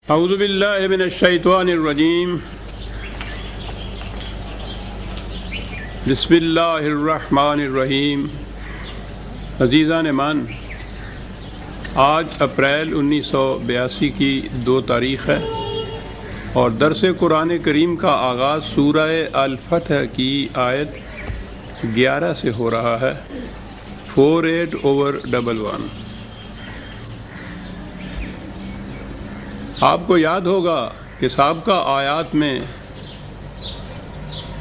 اعوذ باللہ من الشیطان الرجیم بسم اللہ الرحمن الرحیم۔ عزیزان مان، آج اپریل 1982 کی 2 تاریخ ہے اور درس قرآن کریم کا آغاز سورہ الفتح کی آیت 11 سے ہو رہا ہے، 48/11۔ آپ کو یاد ہوگا کہ سابقہ آیات میں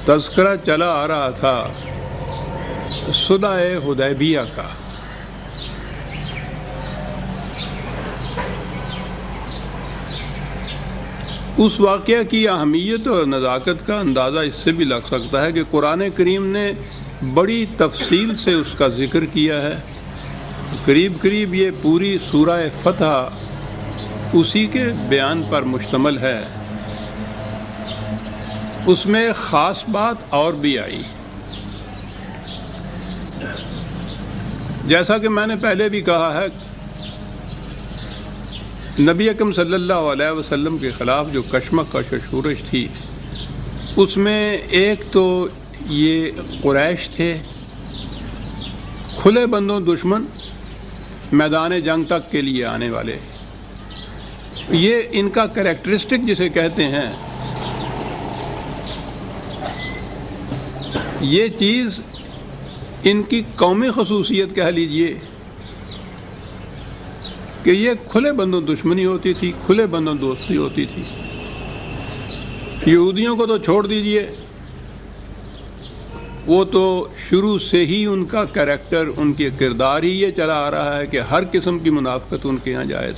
تذکرہ چلا آ رہا تھا صلح حدیبیہ کا۔ اس واقعہ کی اہمیت اور نزاکت کا اندازہ اس سے بھی لگ سکتا ہے کہ قرآن کریم نے بڑی تفصیل سے اس کا ذکر کیا ہے۔ قریب یہ پوری سورہ فتح اسی کے بیان پر مشتمل ہے۔ اس میں ایک خاص بات اور بھی آئی، جیسا کہ میں نے پہلے بھی کہا ہے، نبی اکرم صلی اللہ علیہ وسلم کے خلاف جو کشمکش و شورش تھی، اس میں ایک تو یہ قریش تھے، کھلے بندوں دشمن، میدان جنگ تک کے لیے آنے والے۔ یہ ان کا کریکٹرسٹک جسے کہتے ہیں، یہ چیز ان کی قومی خصوصیت کہہ لیجئے کہ یہ کھلے بندوں دشمنی ہوتی تھی، کھلے بندوں دوستی ہوتی تھی۔ یہودیوں کو تو چھوڑ دیجئے، وہ تو شروع سے ہی ان کا کریکٹر، ان کے کردار ہی یہ چلا آ رہا ہے کہ ہر قسم کی منافقت ان کے ہاں جائز۔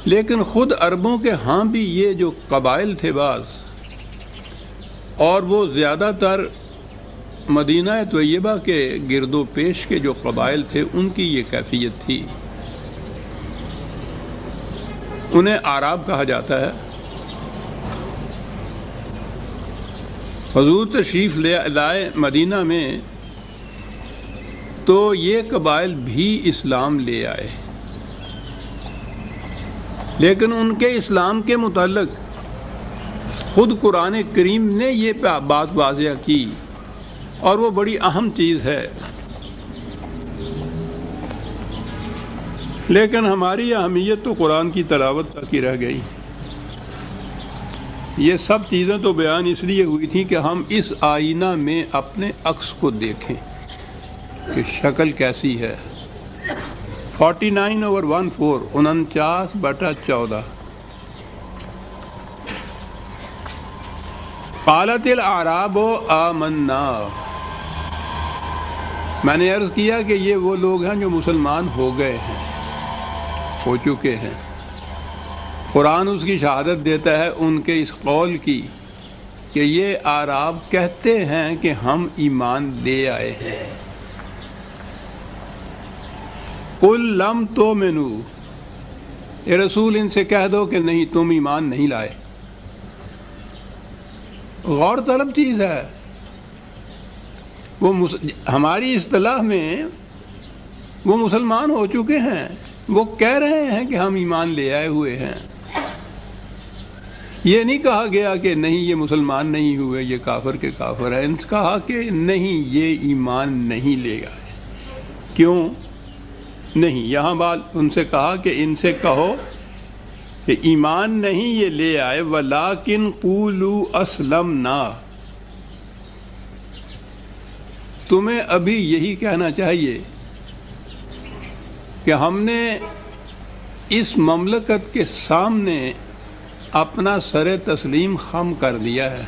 لیکن خود عربوں کے ہاں بھی یہ جو قبائل تھے بعض، اور وہ زیادہ تر مدینہ طیبہ کے گرد و پیش کے جو قبائل تھے، ان کی یہ کیفیت تھی۔ انہیں اعراب کہا جاتا ہے۔ حضور تشریف لائے مدینہ میں تو یہ قبائل بھی اسلام لے آئے، لیکن ان کے اسلام کے متعلق خود قرآن کریم نے یہ بات واضح کی، اور وہ بڑی اہم چیز ہے۔ لیکن ہماری اہمیت تو قرآن کی تلاوت تک ہی رہ گئی۔ یہ سب چیزیں تو بیان اس لیے ہوئی تھیں کہ ہم اس آئینہ میں اپنے عکس کو دیکھیں کہ شکل کیسی ہے۔ 49/14، 49/14۔ قالت الاعراب آمنا۔ میں نے عرض کیا کہ یہ وہ لوگ ہیں جو مسلمان ہو گئے ہیں، ہو چکے ہیں۔ قرآن اس کی شہادت دیتا ہے ان کے اس قول کی کہ یہ اعراب کہتے ہیں کہ ہم ایمان لے آئے ہیں۔ قل لم تؤمنوا، اے رسول ان سے کہہ دو کہ نہیں، تم ایمان نہیں لائے۔ غور طلب چیز ہے۔ وہ ہماری اصطلاح میں وہ مسلمان ہو چکے ہیں، وہ کہہ رہے ہیں کہ ہم ایمان لے آئے ہوئے ہیں۔ یہ نہیں کہا گیا کہ نہیں یہ مسلمان نہیں ہوئے، یہ کافر کے کافر ہیں۔ ان سے کہا کہ نہیں، یہ ایمان نہیں لے آئے۔ کیوں نہیں؟ یہاں بات ان سے کہا کہ ان سے کہو کہ ایمان نہیں یہ لے آئے، وَلَٰكِنْ قُولُوا أَسْلَمْنَا۔ تمہیں ابھی یہی کہنا چاہیے کہ ہم نے اس مملکت کے سامنے اپنا سر تسلیم خم کر دیا ہے۔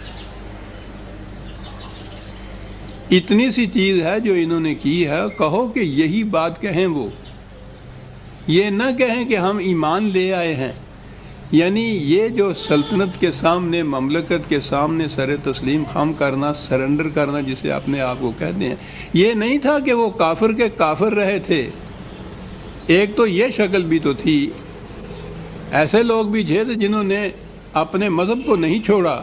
اتنی سی چیز ہے جو انہوں نے کی ہے، کہو کہ یہی بات کہیں۔ وہ یہ نہ کہیں کہ ہم ایمان لے آئے ہیں، یعنی یہ جو سلطنت کے سامنے، مملکت کے سامنے سر تسلیم خم کرنا، سرنڈر کرنا جسے اپنے آپ کو کہتے ہیں، یہ نہیں تھا کہ وہ کافر کے کافر رہے تھے۔ ایک تو یہ شکل بھی تو تھی، ایسے لوگ بھی تھے جنہوں نے اپنے مذہب کو نہیں چھوڑا،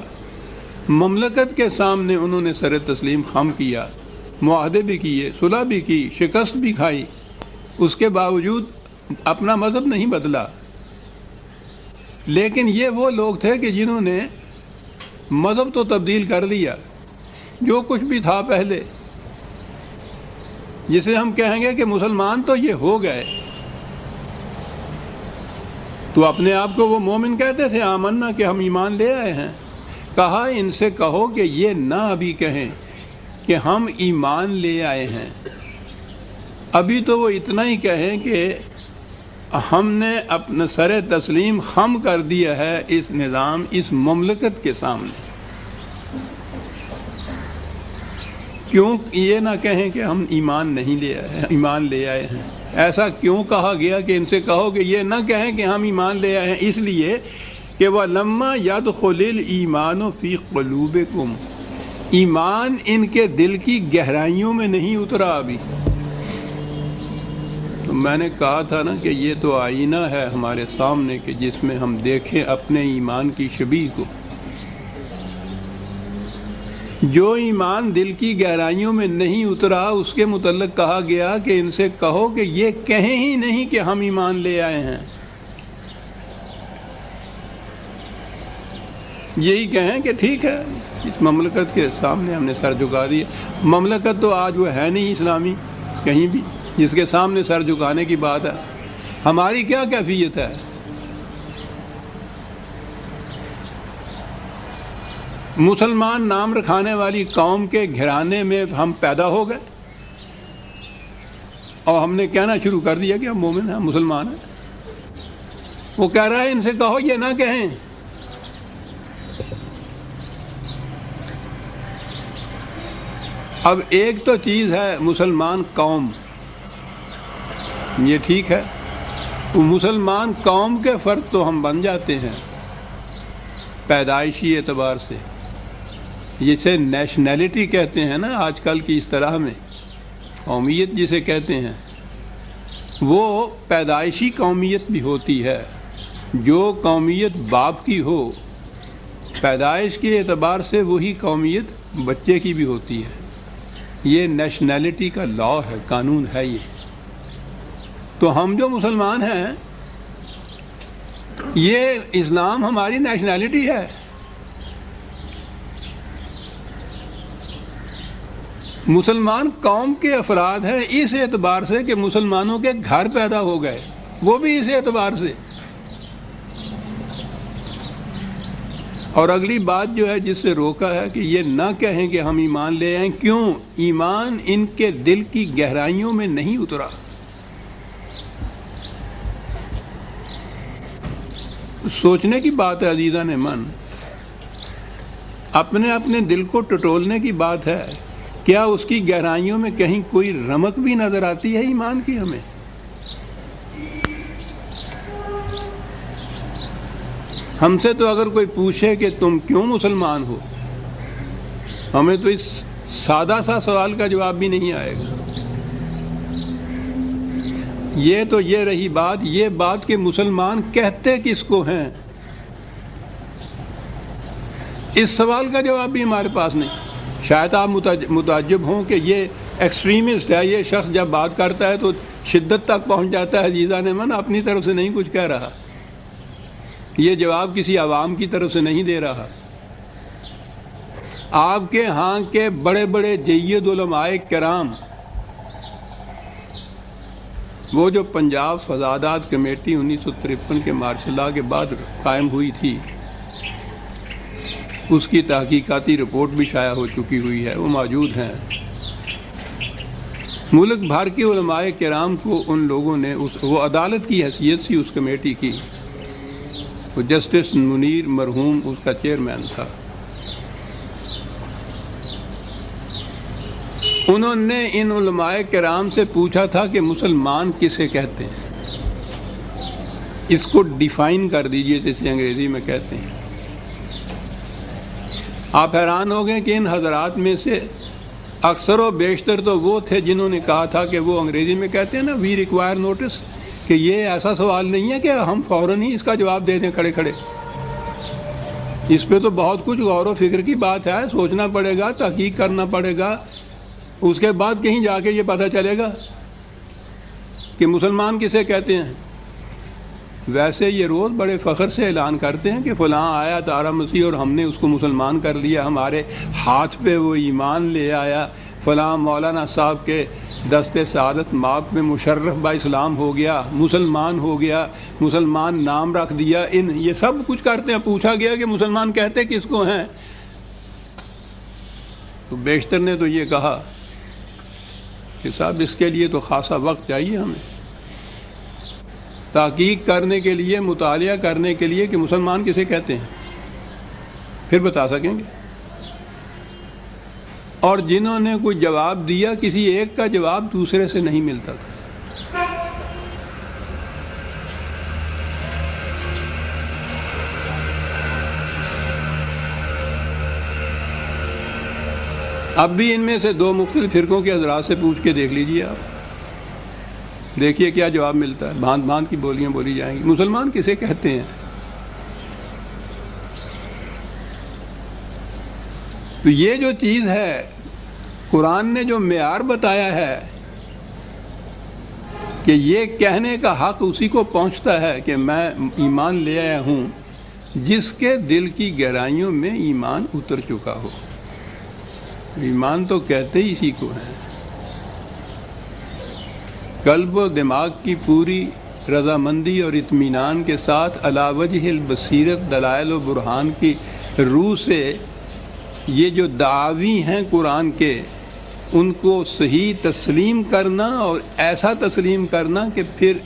مملکت کے سامنے انہوں نے سر تسلیم خم کیا، معاہدے بھی کیے، صلح بھی کی، شکست بھی کھائی، اس کے باوجود اپنا مذہب نہیں بدلا۔ لیکن یہ وہ لوگ تھے کہ جنہوں نے مذہب تو تبدیل کر لیا، جو کچھ بھی تھا پہلے، جسے ہم کہیں گے کہ مسلمان تو یہ ہو گئے، تو اپنے آپ کو وہ مومن کہتے تھے، آمنا کہ ہم ایمان لے آئے ہیں۔ کہا ان سے کہو کہ یہ نہ ابھی کہیں کہ ہم ایمان لے آئے ہیں، ابھی تو وہ اتنا ہی کہیں کہ ہم نے اپنا سر تسلیم خم کر دیا ہے اس نظام، اس مملکت کے سامنے۔ کیوں یہ نہ کہیں کہ ہم ایمان نہیں لے آئے ہیں، ایمان لے آئے ہیں؟ ایسا کیوں کہا گیا کہ ان سے کہو کہ یہ نہ کہیں کہ ہم ایمان لے آئے ہیں؟ اس لیے کہ وَلَمَّا يَدْخُلِ الْإِيمَانُ فِي قُلُوبِكُمْ، ایمان ان کے دل کی گہرائیوں میں نہیں اترا ابھی۔ تو میں نے کہا تھا نا کہ یہ تو آئینہ ہے ہمارے سامنے کہ جس میں ہم دیکھیں اپنے ایمان کی شبیہ کو۔ جو ایمان دل کی گہرائیوں میں نہیں اترا اس کے متعلق کہا گیا کہ ان سے کہو کہ یہ کہیں ہی نہیں کہ ہم ایمان لے آئے ہیں، یہی کہیں کہ ٹھیک ہے اس مملکت کے سامنے ہم نے سر جھکا دیا۔ مملکت تو آج وہ ہے نہیں اسلامی کہیں بھی جس کے سامنے سر جھکانے کی بات ہے۔ ہماری کیا کیفیت ہے؟ مسلمان نام رکھانے والی قوم کے گھرانے میں ہم پیدا ہو گئے اور ہم نے کہنا شروع کر دیا کہ ہم مومن ہیں، مسلمان ہیں۔ وہ کہہ رہا ہے ان سے کہو یہ نہ کہیں۔ اب ایک تو چیز ہے مسلمان قوم، یہ ٹھیک ہے، تو مسلمان قوم کے فرد تو ہم بن جاتے ہیں پیدائشی اعتبار سے، جسے نیشنلٹی کہتے ہیں نا آج کل کی اصطلاح میں، قومیت جسے کہتے ہیں، وہ پیدائشی قومیت بھی ہوتی ہے۔ جو قومیت باپ کی ہو پیدائش کے اعتبار سے وہی قومیت بچے کی بھی ہوتی ہے۔ یہ نیشنلٹی کا لا ہے، قانون ہے یہ۔ تو ہم جو مسلمان ہیں یہ اسلام ہماری نیشنلٹی ہے۔ مسلمان قوم کے افراد ہیں اس اعتبار سے کہ مسلمانوں کے گھر پیدا ہو گئے، وہ بھی اس اعتبار سے۔ اور اگلی بات جو ہے جس سے روکا ہے کہ یہ نہ کہیں کہ ہم ایمان لے آئیں، کیوں؟ ایمان ان کے دل کی گہرائیوں میں نہیں اترا۔ سوچنے کی بات ہے عزیزان من، اپنے اپنے دل کو ٹٹولنے کی بات ہے۔ کیا اس کی گہرائیوں میں کہیں کوئی رمق بھی نظر آتی ہے ایمان کی ہمیں؟ ہم سے تو اگر کوئی پوچھے کہ تم کیوں مسلمان ہو، ہمیں تو اس سادہ سا سوال کا جواب بھی نہیں آئے گا۔ یہ تو یہ رہی بات، یہ بات کہ مسلمان کہتے کس کو ہیں، اس سوال کا جواب بھی ہمارے پاس نہیں۔ شاید آپ متعجب ہوں کہ یہ ایکسٹریمسٹ ہے، یہ شخص جب بات کرتا ہے تو شدت تک پہنچ جاتا ہے۔ عزیزان من، اپنی طرف سے نہیں کچھ کہہ رہا، یہ جواب کسی عوام کی طرف سے نہیں دے رہا۔ آپ کے ہاں کے بڑے بڑے جید علماء کرام، وہ جو پنجاب فضادات کمیٹی 1953 کے مارشل لاء کے بعد قائم ہوئی تھی، اس کی تحقیقاتی رپورٹ بھی شائع ہو چکی ہوئی ہے، وہ موجود ہیں۔ ملک بھر کے علماء کرام کو ان لوگوں نے وہ عدالت کی حیثیت سی اس کمیٹی کی، وہ جسٹس منیر مرحوم اس کا چیئرمین تھا۔ انہوں نے ان علماء کرام سے پوچھا تھا کہ مسلمان کسے کہتے ہیں، اس کو ڈیفائن کر دیجئے جسے انگریزی میں کہتے ہیں۔ آپ حیران ہو گئے کہ ان حضرات میں سے اکثر و بیشتر تو وہ تھے جنہوں نے کہا تھا کہ وہ انگریزی میں کہتے ہیں نا وی ریکوائر نوٹس، کہ یہ ایسا سوال نہیں ہے کہ ہم فوراً ہی اس کا جواب دے دیں کھڑے کھڑے، اس پہ تو بہت کچھ غور و فکر کی بات ہے، سوچنا پڑے گا، تحقیق کرنا پڑے گا، اس کے بعد کہیں جا کے یہ پتہ چلے گا کہ مسلمان کسے کہتے ہیں۔ ویسے یہ روز بڑے فخر سے اعلان کرتے ہیں کہ فلاں آیا تارا مسیح اور ہم نے اس کو مسلمان کر لیا، ہمارے ہاتھ پہ وہ ایمان لے آیا، فلاں مولانا صاحب کے دست سعادت ماپ میں مشرف با اسلام ہو گیا، مسلمان ہو گیا، مسلمان نام رکھ دیا، یہ سب کچھ کرتے ہیں۔ پوچھا گیا کہ مسلمان کہتے کس کو ہیں، تو بیشتر نے تو یہ کہا کہ صاحب اس کے لیے تو خاصا وقت چاہیے ہمیں، تحقیق کرنے کے لیے، مطالعہ کرنے کے لیے کہ مسلمان کسے کہتے ہیں، پھر بتا سکیں گے۔ اور جنہوں نے کوئی جواب دیا، کسی ایک کا جواب دوسرے سے نہیں ملتا تھا۔ اب بھی ان میں سے دو مختلف فرقوں کے حضرات سے پوچھ کے دیکھ لیجئے آپ، دیکھیے کیا جواب ملتا ہے۔ بھانت بھانت کی بولیاں بولی جائیں گی۔ مسلمان کسے کہتے ہیں؟ تو یہ جو چیز ہے، قرآن نے جو معیار بتایا ہے کہ یہ کہنے کا حق اسی کو پہنچتا ہے کہ میں ایمان لے آیا ہوں جس کے دل کی گہرائیوں میں ایمان اتر چکا ہو۔ ایمان تو کہتے ہی اسی کو ہے۔ قلب و دماغ کی پوری رضامندی اور اطمینان کے ساتھ علی وجہ البصیرت دلائل و برہان کی روح سے یہ جو دعاوی ہیں قرآن کے، ان کو صحیح تسلیم کرنا، اور ایسا تسلیم کرنا کہ پھر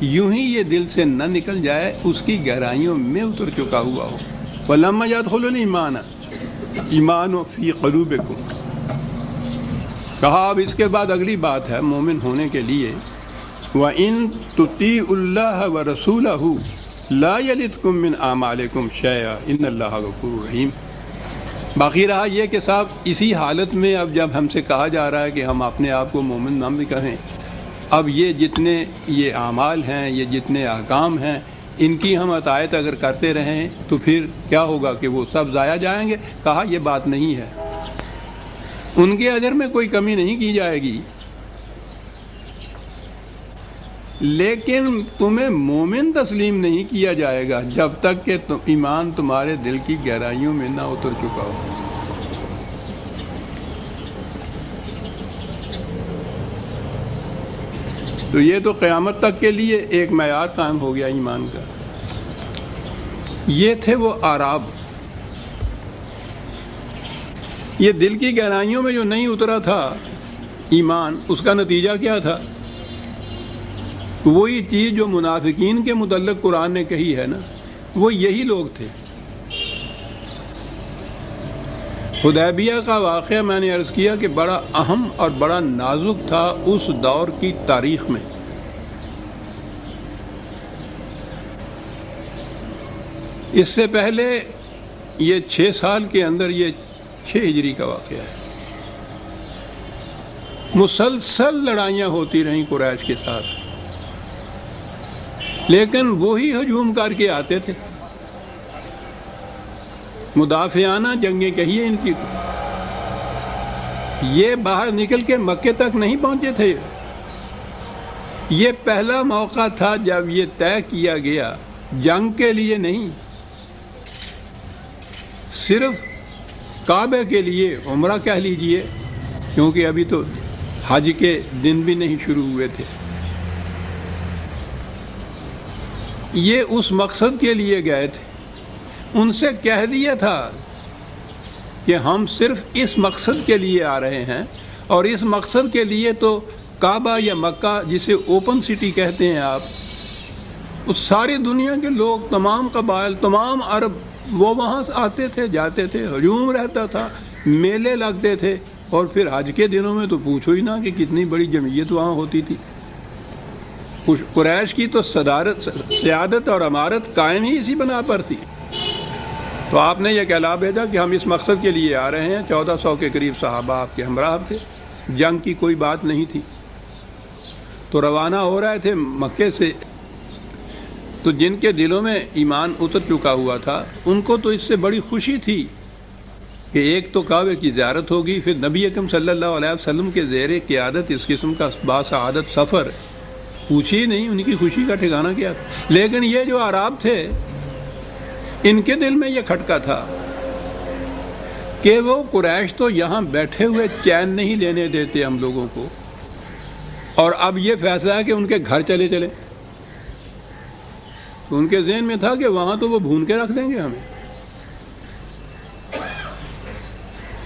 یوں ہی یہ دل سے نہ نکل جائے، اس کی گہرائیوں میں اتر چکا ہوا ہو۔ وَلَمَّا يَدْخُلُ الْإِيمَانَ ایمان فی قلوبکم، کہا اب اس کے بعد اگلی بات ہے مومن ہونے کے لیے، وَإِن تُطِيعُوا اللَّهَ وَرَسُولَهُ لَا يَلِتْكُم مِّنْ أَعْمَالِكُمْ شَيْئًا إِنَّ اللَّهَ غَفُورٌ رَحِيمٌ۔ باقی رہا یہ کہ صاحب اسی حالت میں اب جب ہم سے کہا جا رہا ہے کہ ہم اپنے آپ کو مومن نہ بھی کہیں، اب یہ جتنے یہ اعمال ہیں، یہ جتنے احکام ہیں، ان کی ہم اطاعت اگر کرتے رہیں تو پھر کیا ہوگا کہ وہ سب ضائع جائیں گے؟ کہا یہ بات نہیں ہے، ان کے اجر میں کوئی کمی نہیں کی جائے گی، لیکن تمہیں مومن تسلیم نہیں کیا جائے گا جب تک کہ ایمان تمہارے دل کی گہرائیوں میں نہ اتر چکا ہو۔ تو یہ تو قیامت تک کے لیے ایک معیار قائم ہو گیا ایمان کا۔ یہ تھے وہ آراب، یہ دل کی گہرائیوں میں جو نہیں اترا تھا ایمان، اس کا نتیجہ کیا تھا؟ وہی چیز جو منافقین کے متعلق قرآن نے کہی ہے نا، وہ یہی لوگ تھے۔ حدیبیہ کا واقعہ میں نے عرض کیا کہ بڑا اہم اور بڑا نازک تھا اس دور کی تاریخ میں۔ اس سے پہلے یہ 6 سال کے اندر، یہ 6 ہجری کا واقعہ ہے، مسلسل لڑائیاں ہوتی رہیں قریش کے ساتھ، لیکن وہی ہجوم کر کے آتے تھے۔ مدافعانہ جنگیں کہیے ان کی، یہ باہر نکل کے مکے تک نہیں پہنچے تھے۔ یہ پہلا موقع تھا جب یہ طے کیا گیا، جنگ کے لیے نہیں، صرف کعبے کے لیے، عمرہ کہہ لیجئے، کیونکہ ابھی تو حج کے دن بھی نہیں شروع ہوئے تھے۔ یہ اس مقصد کے لیے گئے تھے، ان سے کہہ دیا تھا کہ ہم صرف اس مقصد کے لیے آ رہے ہیں، اور اس مقصد کے لیے تو کعبہ یا مکہ جسے اوپن سٹی کہتے ہیں آپ، اس ساری دنیا کے لوگ، تمام قبائل، تمام عرب، وہ وہاں آتے تھے، جاتے تھے، ہجوم رہتا تھا، میلے لگتے تھے، اور پھر حج کے دنوں میں تو پوچھو ہی نہ کہ کتنی بڑی جمعیت وہاں ہوتی تھی۔ قریش کی تو سیادت اور امارت قائم ہی اسی بنا پر تھی۔ تو آپ نے یہ کہلا بھیجا کہ ہم اس مقصد کے لیے آ رہے ہیں۔ 1400 کے قریب صحابہ آپ کے ہمراہ تھے، جنگ کی کوئی بات نہیں تھی، تو روانہ ہو رہے تھے مکے سے۔ تو جن کے دلوں میں ایمان اتر چکا ہوا تھا، ان کو تو اس سے بڑی خوشی تھی کہ ایک تو کعبے کی زیارت ہوگی، پھر نبی اکرم صلی اللہ علیہ وسلم کے زیر قیادت اس قسم کا باسعادت سفر، پوچھی نہیں ان کی خوشی کا ٹھکانہ کیا تھا. لیکن یہ جو اعراب تھے ان کے دل میں یہ کھٹکا تھا کہ وہ قریش تو یہاں بیٹھے ہوئے چین نہیں لینے دیتے ہم لوگوں کو، اور اب یہ فیصلہ ہے کہ ان کے گھر چلے چلے. تو ان کے ذہن میں تھا کہ وہاں تو وہ بھون کے رکھ دیں گے ہمیں.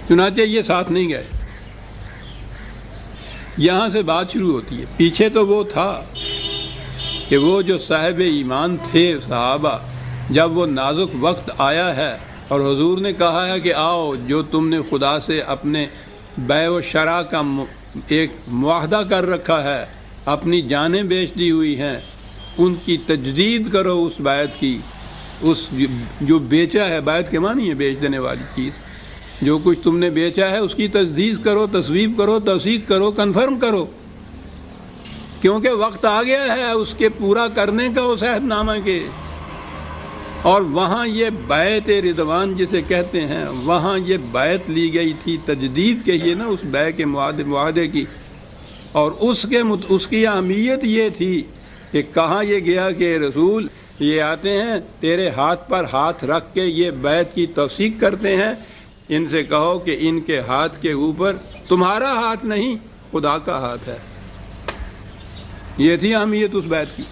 چنانچہ یہ ساتھ نہیں گئے. یہاں سے بات شروع ہوتی ہے. پیچھے تو وہ تھا کہ وہ جو صاحب ایمان تھے صحابہ، جب وہ نازک وقت آیا ہے اور حضور نے کہا ہے کہ آؤ جو تم نے خدا سے اپنے بیع و شراء کا ایک معاہدہ کر رکھا ہے، اپنی جانیں بیچ دی ہوئی ہیں، ان کی تجدید کرو. اس بیعت کی، اس جو بیچا ہے، بیعت کے معنی ہے بیچ دینے والی چیز، جو کچھ تم نے بیچا ہے اس کی تجدید کرو، تصویب کرو، توثیق کرو، کنفرم کرو، کیونکہ وقت آ گیا ہے اس کے پورا کرنے کا، اس عہد نامہ کے. اور وہاں یہ بیعت رضوان جسے کہتے ہیں، وہاں یہ بیعت لی گئی تھی، تجدید کہیے نا اس بیع کے معاہدے کی. اور اس کی اہمیت یہ تھی کہ کہاں یہ گیا کہ رسول یہ آتے ہیں تیرے ہاتھ پر ہاتھ رکھ کے یہ بیعت کی توثیق کرتے ہیں. ان سے کہو کہ ان کے ہاتھ کے اوپر تمہارا ہاتھ نہیں، خدا کا ہاتھ ہے. یہ تھی اہمیت اس بیعت کی.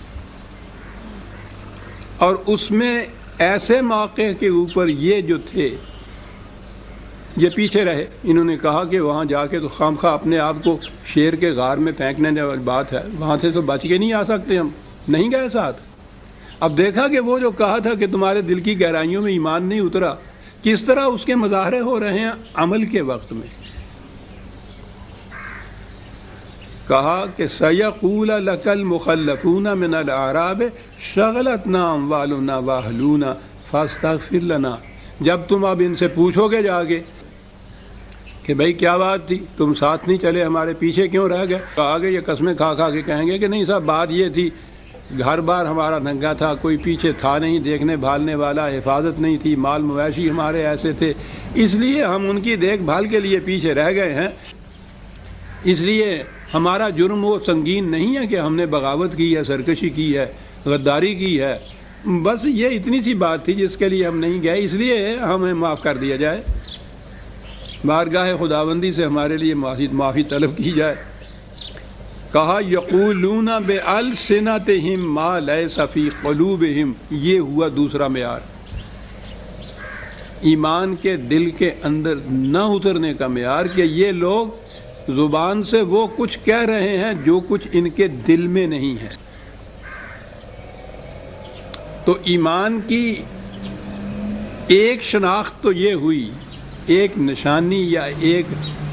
اور اس میں ایسے موقع کے اوپر یہ جو تھے یہ پیچھے رہے. انہوں نے کہا کہ وہاں جا کے تو خام خواہ اپنے آپ کو شیر کے غار میں پھینکنے والی بات ہے، وہاں سے تو بچ کے نہیں آ سکتے، ہم نہیں گئے ساتھ. اب دیکھا کہ وہ جو کہا تھا کہ تمہارے دل کی گہرائیوں میں ایمان نہیں اترا، کس طرح اس کے مظاہرے ہو رہے ہیں عمل کے وقت میں. کہا کہ سَيَقُولَ لَكَ الْمُخَلَّفُونَ مِنَ الْأَعْرَابِ شَغَلَتْنَا أَمْوَالُنَا وَأَهْلُونَا فَاسْتَغْفِرْ لَنَا. جب تم اب ان سے پوچھو گے جا کے کہ بھئی کیا بات تھی، تم ساتھ نہیں چلے، ہمارے پیچھے کیوں رہ گئے، تو آگے یہ قسمیں کھا کھا کے کہیں گے کہ نہیں صاحب بات یہ تھی، گھر بار ہمارا ننگا تھا، کوئی پیچھے تھا نہیں دیکھنے بھالنے والا، حفاظت نہیں تھی، مال مویشی ہمارے ایسے تھے، اس لیے ہم ان کی دیکھ بھال کے لیے پیچھے رہ گئے ہیں. اس لیے ہمارا جرم وہ سنگین نہیں ہے کہ ہم نے بغاوت کی ہے، سرکشی کی ہے، غداری کی ہے. بس یہ اتنی سی بات تھی جس کے لیے ہم نہیں گئے، اس لیے ہمیں معاف کر دیا جائے، بارگاہ خداوندی سے ہمارے لیے معافی طلب کی جائے. کہا یقولون بألسنتہم ما لیس فی قلوبہم. یہ ہوا دوسرا معیار، ایمان کے دل کے اندر نہ اترنے کا معیار، کہ یہ لوگ زبان سے وہ کچھ کہہ رہے ہیں جو کچھ ان کے دل میں نہیں ہے. تو ایمان کی ایک شناخت تو یہ ہوئی، ایک نشانی یا ایک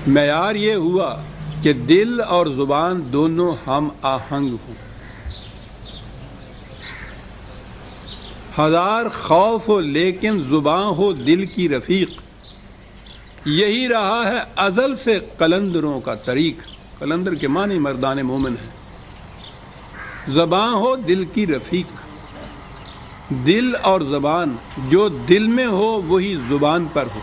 معیار یہ ہوا کہ دل اور زبان دونوں ہم آہنگ ہوں. ہزار خوف ہو لیکن زبان ہو دل کی رفیق. یہی رہا ہے ازل سے قلندروں کا طریق. قلندر کے معنی مردان مومن ہے. زبان ہو دل کی رفیق. دل اور زبان جو دل میں ہو وہی زبان پر ہو.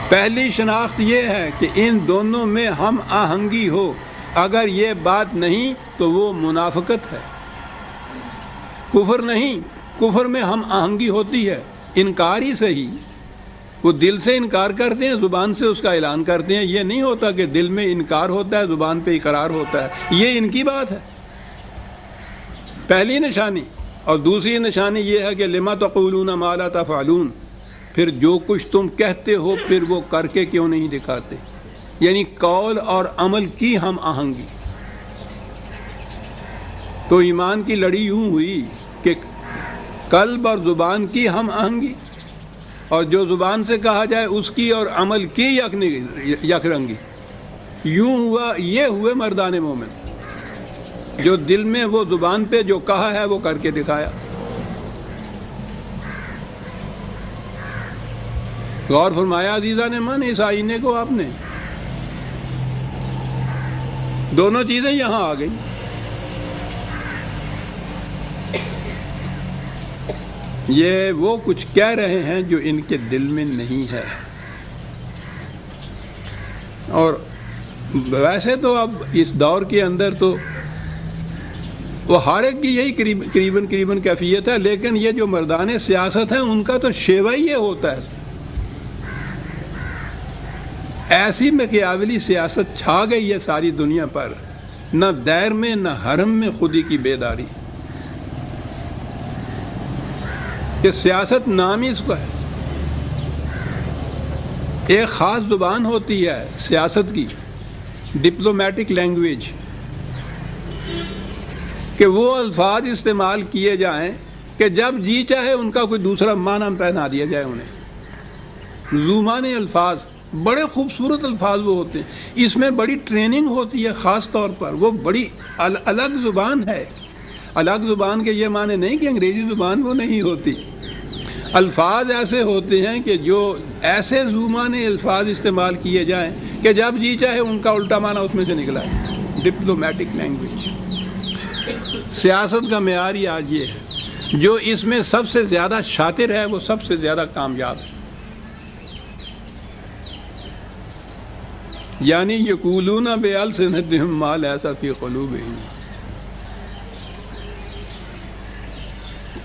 پہلی شناخت یہ ہے کہ ان دونوں میں ہم آہنگی ہو. اگر یہ بات نہیں تو وہ منافقت ہے، کفر نہیں. کفر میں ہم آہنگی ہوتی ہے، انکار ہی صحیح. وہ دل سے انکار کرتے ہیں، زبان سے اس کا اعلان کرتے ہیں. یہ نہیں ہوتا کہ دل میں انکار ہوتا ہے، زبان پہ اقرار ہوتا ہے. یہ ان کی بات ہے، پہلی نشانی. اور دوسری نشانی یہ ہے کہ لما تقولون ما لا تفعلون. پھر جو کچھ تم کہتے ہو پھر وہ کر کے کیوں نہیں دکھاتے. یعنی قول اور عمل کی ہم آہنگی. تو ایمان کی لڑی یوں ہوئی کہ قلب اور زبان کی ہم آہنگی، اور جو زبان سے کہا جائے اس کی اور عمل کی یک رنگی. یوں ہوا، یہ ہوئے مردان مومن، جو دل میں وہ زبان پہ جو کہا ہے وہ کر کے دکھایا. غور فرمایا عزیزہ نے من اس آئینے کو آپ نے. دونوں چیزیں یہاں آ گئی. یہ وہ کچھ کہہ رہے ہیں جو ان کے دل میں نہیں ہے. اور ویسے تو اب اس دور کے اندر تو وہ ہر ایک کی یہی قریباً کیفیت ہے، لیکن یہ جو مردان سیاست ہیں ان کا تو شیوہ ہی یہ ہوتا ہے. ایسی مکیاولی سیاست چھا گئی ہے ساری دنیا پر، نہ دیر میں نہ حرم میں خودی کی بیداری، کہ سیاست نام ہی اس کا ہے. ایک خاص زبان ہوتی ہے سیاست کی، ڈپلومیٹک لینگویج، کہ وہ الفاظ استعمال کیے جائیں کہ جب جی چاہے ان کا کوئی دوسرا معنی پہنا دیا جائے انہیں. زبانی الفاظ بڑے خوبصورت الفاظ وہ ہوتے ہیں، اس میں بڑی ٹریننگ ہوتی ہے خاص طور پر. وہ بڑی الگ زبان ہے. الگ زبان کے یہ معنی نہیں کہ انگریزی زبان وہ نہیں ہوتی. الفاظ ایسے ہوتے ہیں کہ جو ایسے زبانی الفاظ استعمال کیے جائیں کہ جب جی چاہے ان کا الٹا معنی اس میں سے نکلا ہے. Diplomatic language. سیاست کا معیار ہی آج یہ ہے. جو اس میں سب سے زیادہ شاطر ہے وہ سب سے زیادہ کامیاب ہے. یعنی یقولون بألسنتہم ما لیس فی قلوبہم.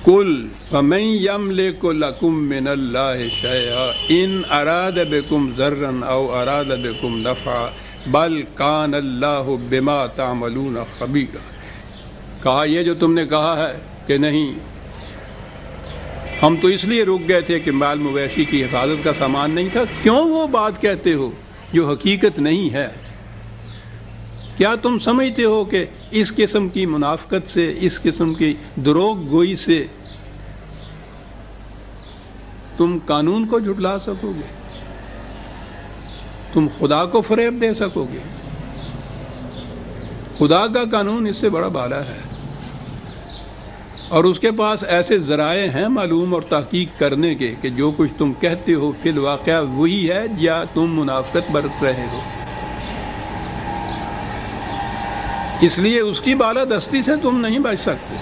قل فمن یملک لکم من اللہ شیئا ان اراد بکم ضرا او اراد بکم نفعا بل کان اللہ بما تعملون خبیرا. کہا یہ جو تم نے کہا ہے کہ نہیں ہم تو اس لیے رک گئے تھے کہ مال مویشی کی حفاظت کا سامان نہیں تھا، کیوں وہ بات کہتے ہو جو حقیقت نہیں ہے؟ کیا تم سمجھتے ہو کہ اس قسم کی منافقت سے، اس قسم کی دروغ گوئی سے تم قانون کو جھٹلا سکو گے؟ تم خدا کو فریب دے سکو گے؟ خدا کا قانون اس سے بڑا بالا ہے، اور اس کے پاس ایسے ذرائع ہیں معلوم اور تحقیق کرنے کے کہ جو کچھ تم کہتے ہو فی الواقع وہی ہے یا تم منافقت برت رہے ہو. اس لیے اس کی بالادستی سے تم نہیں بچ سکتے.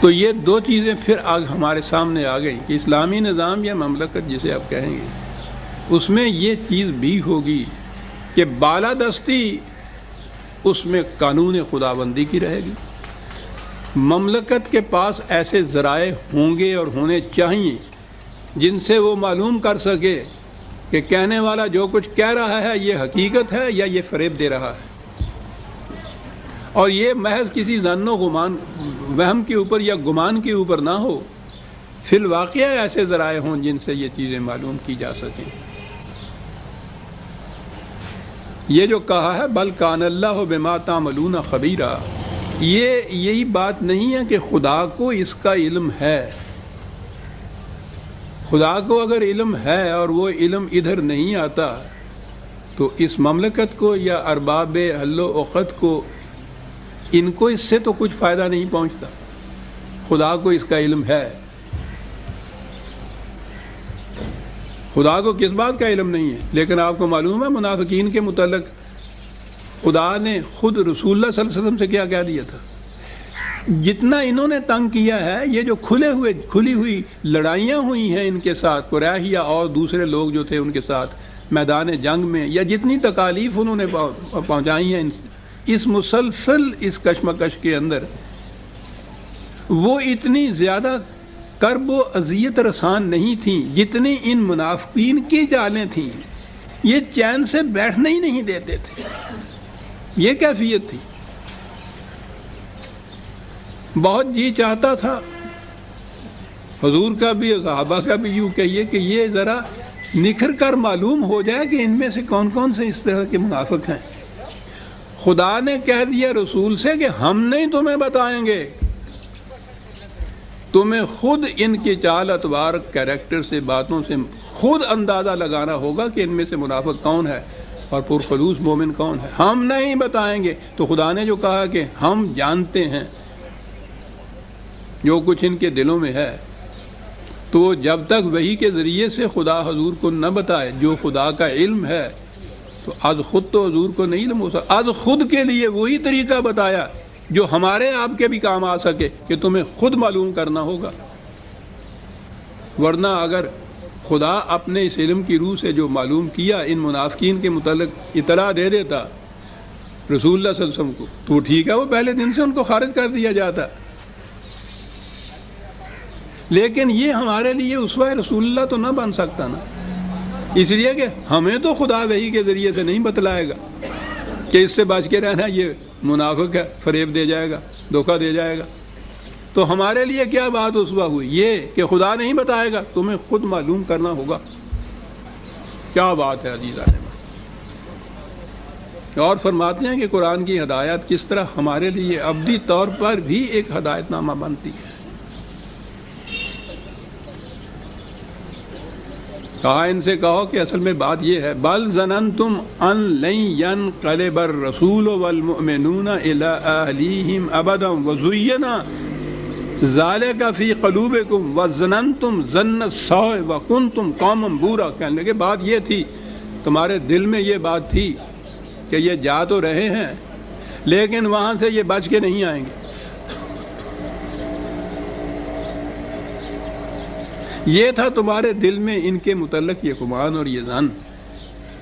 تو یہ دو چیزیں پھر آج ہمارے سامنے آ گئی کہ اسلامی نظام یا مملکت جسے آپ کہیں گے اس میں یہ چیز بھی ہوگی کہ بالادستی اس میں قانون خداوندی کی رہے گی. مملکت کے پاس ایسے ذرائع ہوں گے اور ہونے چاہیے جن سے وہ معلوم کر سکے کہ کہنے والا جو کچھ کہہ رہا ہے یہ حقیقت ہے یا یہ فریب دے رہا ہے، اور یہ محض کسی ظن و گمان وہم کے اوپر یا گمان کے اوپر نہ ہو. فی الواقع ایسے ذرائع ہوں جن سے یہ چیزیں معلوم کی جا سکیں. یہ جو کہا ہے بل کان اللہ بما تعملون خبیرا، یہی بات نہیں ہے کہ خدا کو اس کا علم ہے. خدا کو اگر علم ہے اور وہ علم ادھر نہیں آتا تو اس مملکت کو یا ارباب حل و عقد کو ان کو اس سے تو کچھ فائدہ نہیں پہنچتا. خدا کو اس کا علم ہے. خدا کو کس بات کا علم نہیں ہے؟ لیکن آپ کو معلوم ہے منافقین کے متعلق خدا نے خود رسول اللہ صلی اللہ علیہ وسلم سے کیا کہہ دیا تھا؟ جتنا انہوں نے تنگ کیا ہے، یہ جو کھلی ہوئی لڑائیاں ہوئی ہیں ان کے ساتھ، قریش یا اور دوسرے لوگ جو تھے ان کے ساتھ میدان جنگ میں، یا جتنی تکالیف انہوں نے پہنچائی ہیں اس مسلسل اس کشمکش کے اندر، وہ اتنی زیادہ کرب و اذیت رسان نہیں تھیں جتنی ان منافقین کی جالیں تھیں. یہ چین سے بیٹھنے ہی نہیں دیتے تھے. یہ کیفیت تھی. بہت جی چاہتا تھا حضور کا بھی صحابہ کا بھی، یوں کہیے کہ یہ ذرا نکھر کر معلوم ہو جائے کہ ان میں سے کون کون سے اس طرح کے منافق ہیں. خدا نے کہہ دیا رسول سے کہ ہم نہیں تمہیں بتائیں گے، تمہیں خود ان کی چال اتوار کیریکٹر سے، باتوں سے خود اندازہ لگانا ہوگا کہ ان میں سے منافق کون ہے اور پرخلوص مومن کون ہے. ہم نہیں بتائیں گے. تو خدا نے جو کہا کہ ہم جانتے ہیں جو کچھ ان کے دلوں میں ہے، تو جب تک وحی کے ذریعے سے خدا حضور کو نہ بتائے جو خدا کا علم ہے، تو از خود تو حضور کو نہیں علم ہو سکتا. از خود کے لیے وہی طریقہ بتایا جو ہمارے آپ کے بھی کام آ سکے کہ تمہیں خود معلوم کرنا ہوگا. ورنہ اگر خدا اپنے اس علم کی روح سے جو معلوم کیا ان منافقین کے متعلق اطلاع دے دیتا رسول اللہ صلی اللہ علیہ وسلم کو، تو ٹھیک ہے، وہ پہلے دن سے ان کو خارج کر دیا جاتا. لیکن یہ ہمارے لیے اسوہ رسول اللہ تو نہ بن سکتا نا، اس لیے کہ ہمیں تو خدا وحی کے ذریعے سے نہیں بتلائے گا کہ اس سے بچ کے رہنا، یہ منافق ہے، فریب دے جائے گا، دھوکہ دے جائے گا. تو ہمارے لیے کیا بات اسوہ ہوئی؟ یہ کہ خدا نہیں بتائے گا، تمہیں خود معلوم کرنا ہوگا. کیا بات ہے عزیزان. اور فرماتے ہیں کہ قرآن کی ہدایت کس طرح ہمارے لیے ابدی طور پر بھی ایک ہدایت نامہ بنتی ہے. کہا ان سے کہو کہ اصل میں بات یہ ہے، بل ظننتم ان لن ينقلب الرسول والمؤمنون الى اهليهم ابدا وزين ذلك في قلوبكم وظننتم ظن السوء وكنتم قوما بورا. کہنے لگے بات یہ تھی، تمہارے دل میں یہ بات تھی کہ یہ جا تو رہے ہیں لیکن وہاں سے یہ بچ کے نہیں آئیں گے. یہ تھا تمہارے دل میں ان کے متعلق یہ گمان اور یہ ظن،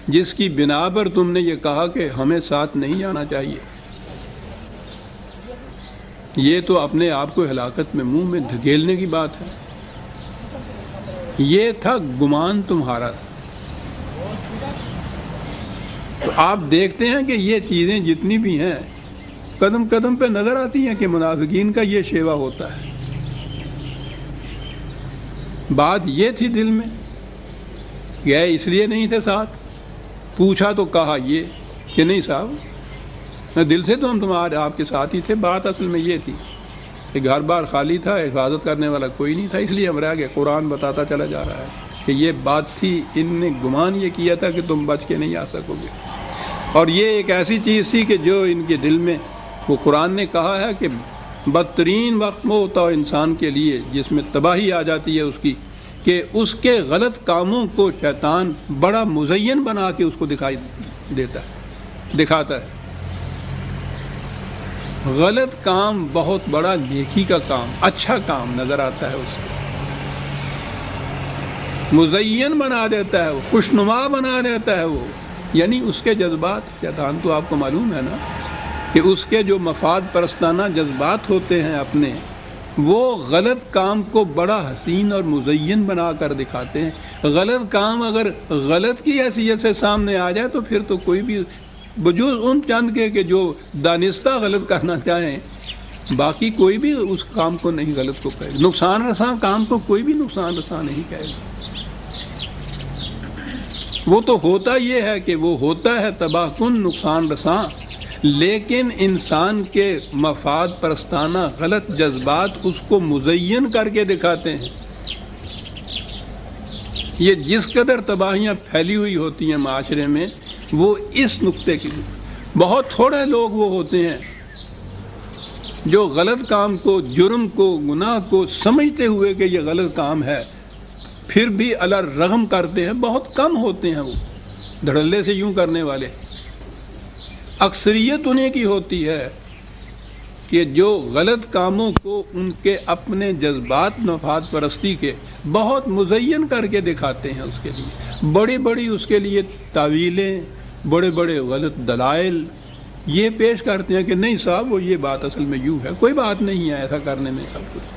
جس کی بنا پر تم نے یہ کہا کہ ہمیں ساتھ نہیں جانا چاہیے. یہ تو اپنے آپ کو ہلاکت میں منہ میں دھکیلنے کی بات ہے. یہ تھا گمان تمہارا. تو آپ دیکھتے ہیں کہ یہ چیزیں جتنی بھی ہیں قدم قدم پہ نظر آتی ہیں کہ منافقین کا یہ شیوا ہوتا ہے. بات یہ تھی دل میں، گئے اس لیے نہیں تھے ساتھ، پوچھا تو کہا یہ کہ نہیں صاحب دل سے تو ہم تمہارے آپ کے ساتھ ہی تھے. بات اصل میں یہ تھی کہ گھر بار خالی تھا، حفاظت کرنے والا کوئی نہیں تھا، اس لیے ہم رہ گئے. قرآن بتاتا چلا جا رہا ہے کہ یہ بات تھی، ان نے گمان یہ کیا تھا کہ تم بچ کے نہیں آ سکو گے. اور یہ ایک ایسی چیز تھی کہ جو ان کے دل میں، وہ قرآن نے کہا ہے کہ بدترین وقت وہ ہوتا ہے انسان کے لیے جس میں تباہی آ جاتی ہے اس کی، کہ اس کے غلط کاموں کو شیطان بڑا مزین بنا کے اس کو دکھائی دیتا ہے، دکھاتا ہے. غلط کام بہت بڑا نیکی کا کام، اچھا کام نظر آتا ہے، اس کو مزین بنا دیتا ہے، وہ خوشنما بنا دیتا ہے. وہ یعنی اس کے جذبات، شیطان تو آپ کو معلوم ہے نا کہ اس کے جو مفاد پرستانہ جذبات ہوتے ہیں اپنے، وہ غلط کام کو بڑا حسین اور مزین بنا کر دکھاتے ہیں. غلط کام اگر غلط کی حیثیت سے سامنے آ جائے تو پھر تو کوئی بھی بجوز ان چند کے کہ جو دانستہ غلط کرنا چاہیں، باقی کوئی بھی اس کام کو نہیں غلط کو کہے. نقصان رساں کام کو کوئی بھی نقصان رساں نہیں کہے گا. وہ تو ہوتا یہ ہے کہ وہ ہوتا ہے تباہ کن، نقصان رساں، لیکن انسان کے مفاد پرستانہ غلط جذبات اس کو مزین کر کے دکھاتے ہیں. یہ جس قدر تباہیاں پھیلی ہوئی ہوتی ہیں معاشرے میں، وہ اس نقطے کی. بہت تھوڑے لوگ وہ ہوتے ہیں جو غلط کام کو، جرم کو، گناہ کو سمجھتے ہوئے کہ یہ غلط کام ہے پھر بھی الرغم کرتے ہیں. بہت کم ہوتے ہیں وہ دھڑلے سے یوں کرنے والے. اکثریت انہیں کی ہوتی ہے کہ جو غلط کاموں کو ان کے اپنے جذبات مفاد پرستی کے بہت مزین کر کے دکھاتے ہیں. اس کے لیے بڑی بڑی اس کے لیے تعویلیں، بڑے بڑے غلط دلائل یہ پیش کرتے ہیں کہ نہیں صاحب وہ یہ بات اصل میں یوں ہے، کوئی بات نہیں ہے ایسا کرنے میں سب کچھ.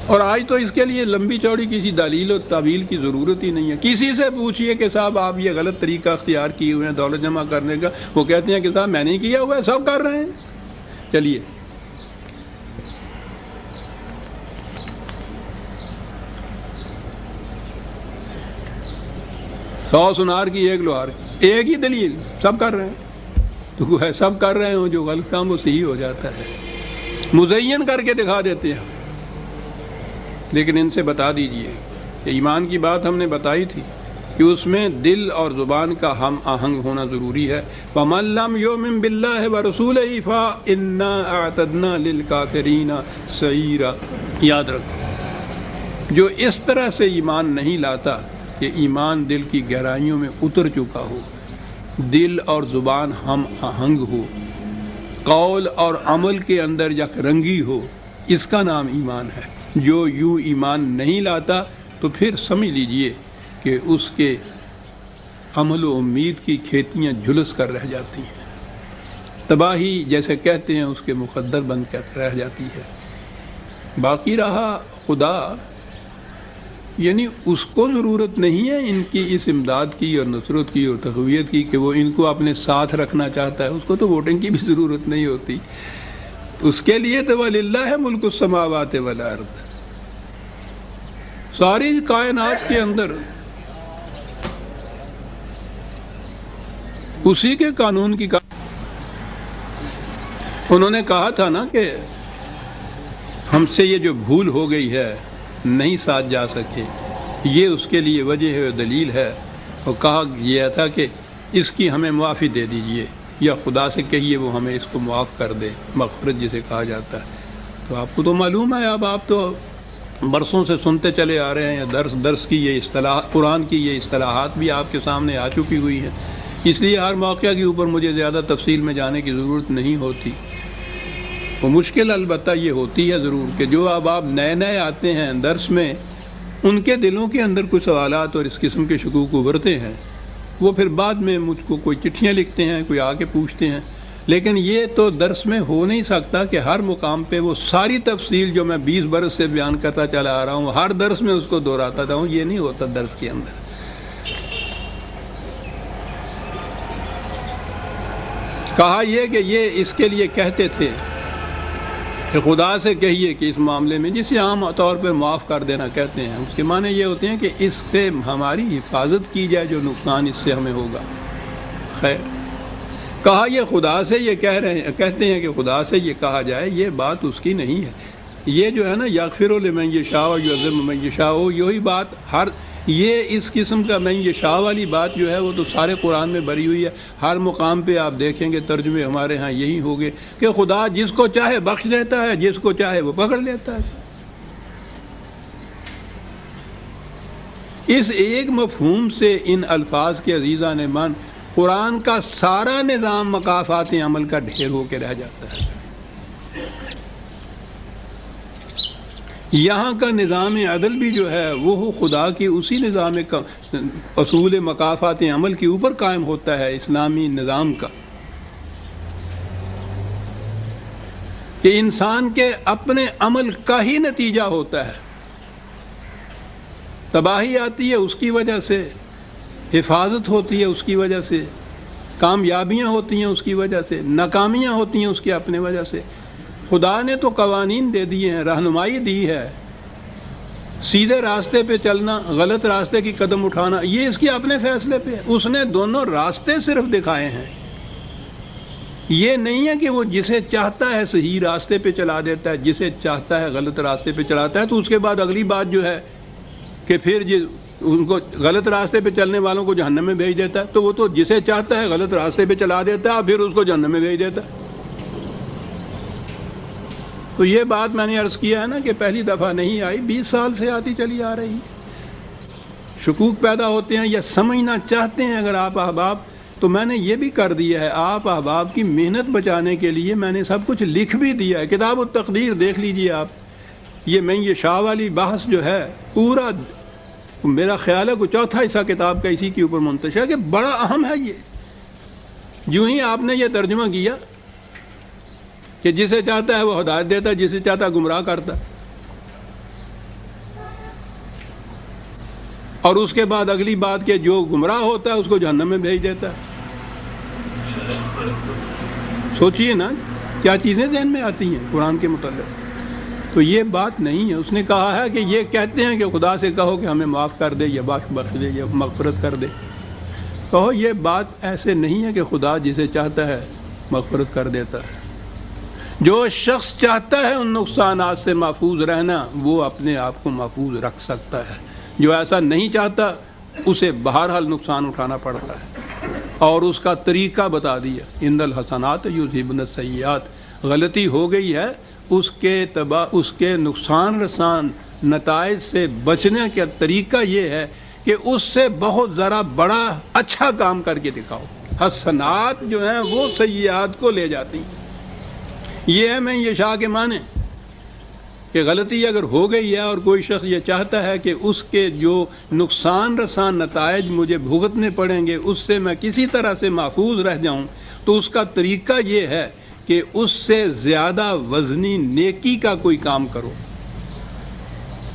اور آج تو اس کے لیے لمبی چوڑی کسی دلیل و تعویل کی ضرورت ہی نہیں ہے. کسی سے پوچھئے کہ صاحب آپ یہ غلط طریقہ اختیار کیے ہوئے ہیں دولت جمع کرنے کا، وہ کہتے ہیں کہ صاحب میں نہیں کیا ہوا ہے، سب کر رہے ہیں. چلیے سو سنار کی ایک لوہار کی، ایک ہی دلیل، سب کر رہے ہیں. تو سب کر رہے ہوں جو غلط کام وہ صحیح ہو جاتا ہے، مزین کر کے دکھا دیتے ہیں. لیکن ان سے بتا دیجئے کہ ایمان کی بات ہم نے بتائی تھی کہ اس میں دل اور زبان کا ہم آہنگ ہونا ضروری ہے. وَمَن لَّمْ يُؤْمِن بِاللَّهِ وَرَسُولِهِ فَإِنَّا أَعْتَدْنَا لِلْكَافِرِينَ سَعِيرًا. یاد رکھو، جو اس طرح سے ایمان نہیں لاتا کہ ایمان دل کی گہرائیوں میں اتر چکا ہو، دل اور زبان ہم آہنگ ہو، قول اور عمل کے اندر یک رنگی ہو، اس کا نام ایمان ہے. جو یوں ایمان نہیں لاتا تو پھر سمجھ لیجئے کہ اس کے عمل و امید کی کھیتیاں جھلس کر رہ جاتی ہیں، تباہی جیسے کہتے ہیں اس کے مقدر بن کر رہ جاتی ہے۔ باقی رہا خدا، یعنی اس کو ضرورت نہیں ہے ان کی اس امداد کی اور نصرت کی اور تقویت کی کہ وہ ان کو اپنے ساتھ رکھنا چاہتا ہے، اس کو تو ووٹنگ کی بھی ضرورت نہیں ہوتی، اس کے لیے تو وَلِلَّهِ مُلْكُ السَّمَاوَاتِ وَالْأَرْضِ، ساری کائنات کے اندر اسی کے قانون کی انہوں نے کہا تھا نا کہ ہم سے یہ جو بھول ہو گئی ہے نہیں ساتھ جا سکے، یہ اس کے لیے وجہ ہے و دلیل ہے، اور کہا یہ تھا کہ اس کی ہمیں معافی دے دیجئے، یا خدا سے کہیے وہ ہمیں اس کو معاف کر دے، مغفرت جسے کہا جاتا ہے۔ تو آپ کو تو معلوم ہے، اب آپ تو برسوں سے سنتے چلے آ رہے ہیں، درس کی یہ اصطلاح، قرآن کی یہ اصطلاحات بھی آپ کے سامنے آ چکی ہوئی ہیں، اس لیے ہر موقع کے اوپر مجھے زیادہ تفصیل میں جانے کی ضرورت نہیں ہوتی۔ وہ مشکل البتہ یہ ہوتی ہے ضرور کہ جو اب آپ نئے نئے آتے ہیں درس میں، ان کے دلوں کے اندر کچھ سوالات اور اس قسم کے شکوک ابھرتے ہیں، وہ پھر بعد میں مجھ کو کوئی چٹھیاں لکھتے ہیں، کوئی آ کے پوچھتے ہیں، لیکن یہ تو درس میں ہو نہیں سکتا کہ ہر مقام پہ وہ ساری تفصیل جو میں 20 برس سے بیان کرتا چلا آ رہا ہوں ہر درس میں اس کو دہراتا جاؤں، یہ نہیں ہوتا درس کے اندر۔ کہا یہ کہ یہ اس کے لیے کہتے تھے کہ خدا سے کہیے کہ اس معاملے میں، جسے عام طور پہ معاف کر دینا کہتے ہیں، اس کے معنی یہ ہوتے ہیں کہ اس سے ہماری حفاظت کی جائے، جو نقصان اس سے ہمیں ہوگا۔ خیر، کہا یہ خدا سے یہ کہتے ہیں کہ خدا سے یہ کہا جائے، یہ بات اس کی نہیں ہے۔ یہ جو ہے نا یغفر لمن یشاء ویعذب من یشاء، یہی بات یہ اس قسم کا من یشاء والی بات جو ہے وہ تو سارے قرآن میں بھری ہوئی ہے۔ ہر مقام پہ آپ دیکھیں گے ترجمے ہمارے ہاں یہی ہوگے کہ خدا جس کو چاہے بخش دیتا ہے، جس کو چاہے وہ پکڑ لیتا ہے۔ اس ایک مفہوم سے ان الفاظ کے عزیزان من قرآن کا سارا نظام مکافات عمل کا ڈھیر ہو کے رہ جاتا ہے۔ یہاں کا نظام عدل بھی جو ہے وہ خدا کی اسی نظام کا اصول مکافات عمل کے اوپر قائم ہوتا ہے، اسلامی نظام کا، کہ انسان کے اپنے عمل کا ہی نتیجہ ہوتا ہے۔ تباہی آتی ہے اس کی وجہ سے، حفاظت ہوتی ہے اس کی وجہ سے، کامیابیاں ہوتی ہیں اس کی وجہ سے، ناکامیاں ہوتی ہیں اس کی اپنے وجہ سے۔ خدا نے تو قوانین دے دیے ہیں، رہنمائی دی ہے، سیدھے راستے پہ چلنا، غلط راستے کی قدم اٹھانا، یہ اس کے اپنے فیصلے پہ ہے۔ اس نے دونوں راستے صرف دکھائے ہیں، یہ نہیں ہے کہ وہ جسے چاہتا ہے صحیح راستے پہ چلا دیتا ہے، جسے چاہتا ہے غلط راستے پہ چلاتا ہے، تو اس کے بعد اگلی بات جو ہے کہ پھر ان کو غلط راستے پہ چلنے والوں کو جہنم میں بھیج دیتا ہے، تو وہ تو جسے چاہتا ہے غلط راستے پہ چلا دیتا ہے، پھر اس کو جہنم میں بھیج دیتا ہے۔ تو یہ بات میں نے عرض کیا ہے نا کہ پہلی دفعہ نہیں آئی، 20 سال سے آتی چلی آ رہی ہے۔ شکوک پیدا ہوتے ہیں یا سمجھنا چاہتے ہیں اگر آپ احباب، تو میں نے یہ بھی کر دیا ہے، آپ احباب کی محنت بچانے کے لیے میں نے سب کچھ لکھ بھی دیا ہے۔ کتاب التقدیر دیکھ لیجئے آپ، یہ من یشاء والی بحث جو ہے پورا میرا خیال ہے کہ چوتھا حصہ کتاب کا اسی کے اوپر منتشر ہے، کہ بڑا اہم ہے یہ۔ یوں ہی آپ نے یہ ترجمہ کیا کہ جسے چاہتا ہے وہ ہدایت دیتا ہے، جسے چاہتا ہے گمراہ کرتا ہے، اور اس کے بعد اگلی بات کہ جو گمراہ ہوتا ہے اس کو جہنم میں بھیج دیتا ہے۔ سوچئے نا کیا چیزیں ذہن میں آتی ہیں قرآن کے متعلق۔ تو یہ بات نہیں ہے، اس نے کہا ہے کہ یہ کہتے ہیں کہ خدا سے کہو کہ ہمیں معاف کر دے یا بخش دے یا مغفرت کر دے۔ کہو یہ بات ایسے نہیں ہے کہ خدا جسے چاہتا ہے مغفرت کر دیتا ہے۔ جو شخص چاہتا ہے ان نقصانات سے محفوظ رہنا، وہ اپنے آپ کو محفوظ رکھ سکتا ہے۔ جو ایسا نہیں چاہتا اسے بہرحال نقصان اٹھانا پڑتا ہے، اور اس کا طریقہ بتا دیا، ان الحسنات یذہبن السیئات۔ غلطی ہو گئی ہے، اس کے نقصان رسان نتائج سے بچنے کا طریقہ یہ ہے کہ اس سے بہت ذرا بڑا اچھا کام کر کے دکھاؤ۔ حسنات جو ہیں وہ سیئات کو لے جاتی ہیں۔ یہ ہے من یشاء کے معنی، کہ کہ غلطی اگر ہو گئی ہے اور کوئی شخص یہ چاہتا ہے کہ اس کے جو نقصان رساں نتائج مجھے بھگتنے پڑیں گے اس سے میں کسی طرح سے محفوظ رہ جاؤں، تو اس کا طریقہ یہ ہے کہ اس سے زیادہ وزنی نیکی کا کوئی کام کرو۔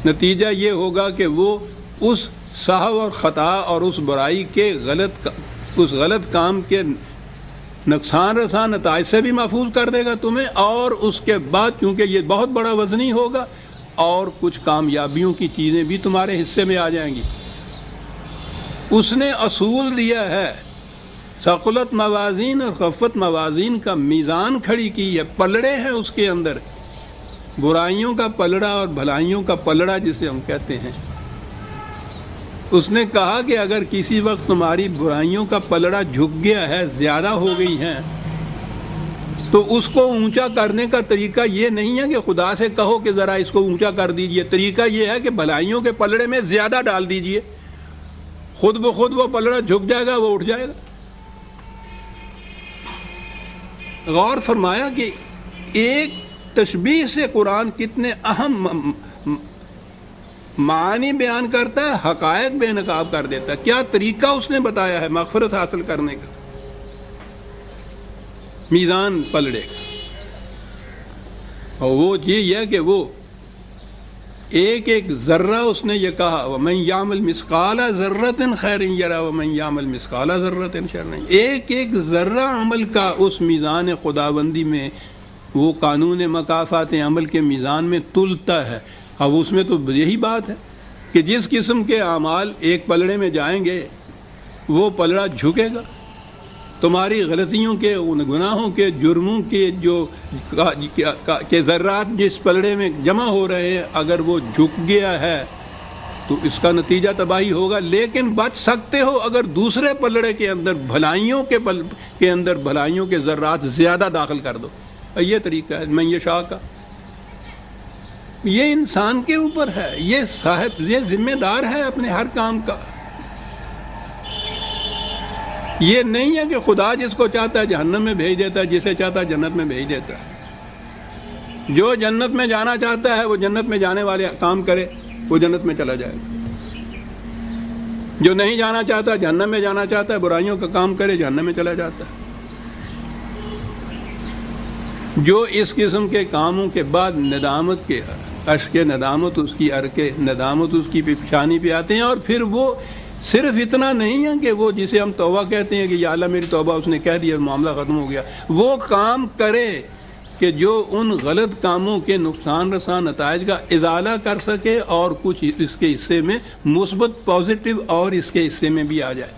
نتیجہ یہ ہوگا کہ وہ اس سہو اور خطا اور اس برائی کے اس غلط کام کے نقصان رساں نتائج سے بھی محفوظ کر دے گا تمہیں، اور اس کے بعد چونکہ یہ بہت بڑا وزنی ہوگا اور کچھ کامیابیوں کی چیزیں بھی تمہارے حصے میں آ جائیں گی۔ اس نے اصول دیا ہے، ثقلت موازین اور خفت موازین کا میزان کھڑی کی ہے، پلڑے ہیں اس کے اندر، برائیوں کا پلڑا اور بھلائیوں کا پلڑا جسے ہم کہتے ہیں۔ اس نے کہا کہ اگر کسی وقت تمہاری برائیوں کا پلڑا جھک گیا ہے، زیادہ ہو گئی ہیں، تو اس کو اونچا کرنے کا طریقہ یہ نہیں ہے کہ خدا سے کہو کہ ذرا اس کو اونچا کر دیجئے، طریقہ یہ ہے کہ بھلائیوں کے پلڑے میں زیادہ ڈال دیجئے، خود بخود وہ پلڑا جھک جائے گا، وہ اٹھ جائے گا۔ غور فرمایا کہ ایک تشبیہ سے قرآن کتنے اہم معانی بیان کرتا ہے، حقائق بے نقاب کر دیتا ہے۔ کیا طریقہ اس نے بتایا ہے مغفرت حاصل کرنے کا، میزان پلڑے کا، اور وہ یہ ہے کہ وہ ایک ایک ذرہ اس نے یہ کہا وَمَن يَعْمَلْ مِثْقَالَ ذَرَّةٍ خَيْرٍ يَرَهُ وَمَن يَعْمَلْ مِثْقَالَ ذَرَّةٍ شَرًّا يَرَهُ، ایک ایک ذرہ عمل کا اس میزان خداوندی میں، وہ قانون مکافات عمل کے میزان میں تلتا ہے۔ اب اس میں تو یہی بات ہے کہ جس قسم کے اعمال ایک پلڑے میں جائیں گے وہ پلڑا جھکے گا۔ تمہاری غلطیوں کے، گناہوں کے، جرموں کے جو کہ ذرات جس پلڑے میں جمع ہو رہے ہیں، اگر وہ جھک گیا ہے تو اس کا نتیجہ تباہی ہوگا، لیکن بچ سکتے ہو اگر دوسرے پلڑے کے اندر بھلائیوں کے اندر بھلائیوں کے ذرات زیادہ داخل کر دو۔ یہ طریقہ ہے من یشاء کا، یہ انسان کے اوپر ہے، یہ ذمہ دار ہے اپنے ہر کام کا۔ یہ نہیں ہے کہ خدا جس کو چاہتا ہے جہنم میں بھیج دیتا ہے، جسے چاہتا ہے جنت میں بھیج دیتا ہے۔ جو جنت میں جانا چاہتا ہے وہ جنت میں جانے والے کام کرے، وہ جنت میں چلا جائے گا۔ جو نہیں جانا چاہتا، جہنم میں جانا چاہتا ہے، برائیوں کا کام کرے، جہنم میں چلا جاتا ہے۔ جو اس قسم کے کاموں کے بعد ندامت کے اشک ندامت، اس کی ارکے ندامت اس کی پیشانی پہ آتے ہیں، اور پھر وہ صرف اتنا نہیں ہے کہ وہ جسے ہم توبہ کہتے ہیں کہ یا اللہ میری توبہ اس نے کہہ دیا، معاملہ ختم ہو گیا، وہ کام کرے کہ جو ان غلط کاموں کے نقصان رساں نتائج کا ازالہ کر سکے اور کچھ اس کے حصے میں مثبت پازیٹیو اور اس کے حصے میں بھی آ جائے۔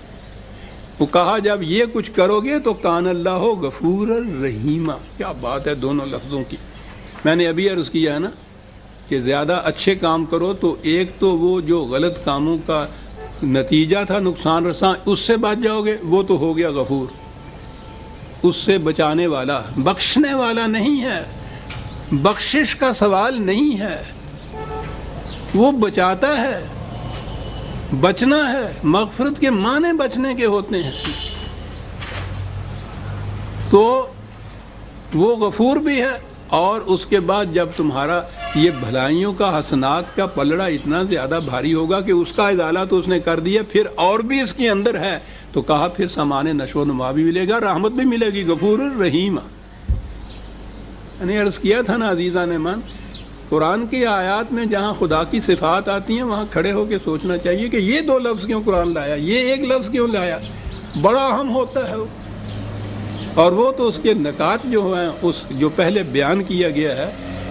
وہ کہا جب یہ کچھ کرو گے تو کان اللہ غفور الرحیم۔ کیا بات ہے دونوں لفظوں کی۔ میں نے ابھی عرض کیا ہے نا کہ زیادہ اچھے کام کرو تو ایک تو وہ جو غلط کاموں کا نتیجہ تھا نقصان رساں، اس سے بچ جاؤ گے، وہ تو ہو گیا غفور، اس سے بچانے والا، بخشنے والا نہیں ہے، بخشش کا سوال نہیں ہے، وہ بچاتا ہے۔ بچنا ہے، مغفرت کے معنی بچنے کے ہوتے ہیں، تو وہ غفور بھی ہے۔ اور اس کے بعد جب تمہارا یہ بھلائیوں کا حسنات کا پلڑا اتنا زیادہ بھاری ہوگا کہ اس کا ازالہ تو اس نے کر دیا، پھر اور بھی اس کے اندر ہے، تو کہا پھر سامان نشو و نما بھی ملے گا، رحمت بھی ملے گی، غفور الرحیم۔ میں نے عرض کیا تھا نا عزیزان ایمان، قرآن کی آیات میں جہاں خدا کی صفات آتی ہیں وہاں کھڑے ہو کے سوچنا چاہیے کہ یہ دو لفظ کیوں قرآن لایا، یہ ایک لفظ کیوں لایا، بڑا اہم ہوتا ہے وہ۔ اور وہ تو اس کے نکات جو ہیں، اس جو پہلے بیان کیا گیا ہے،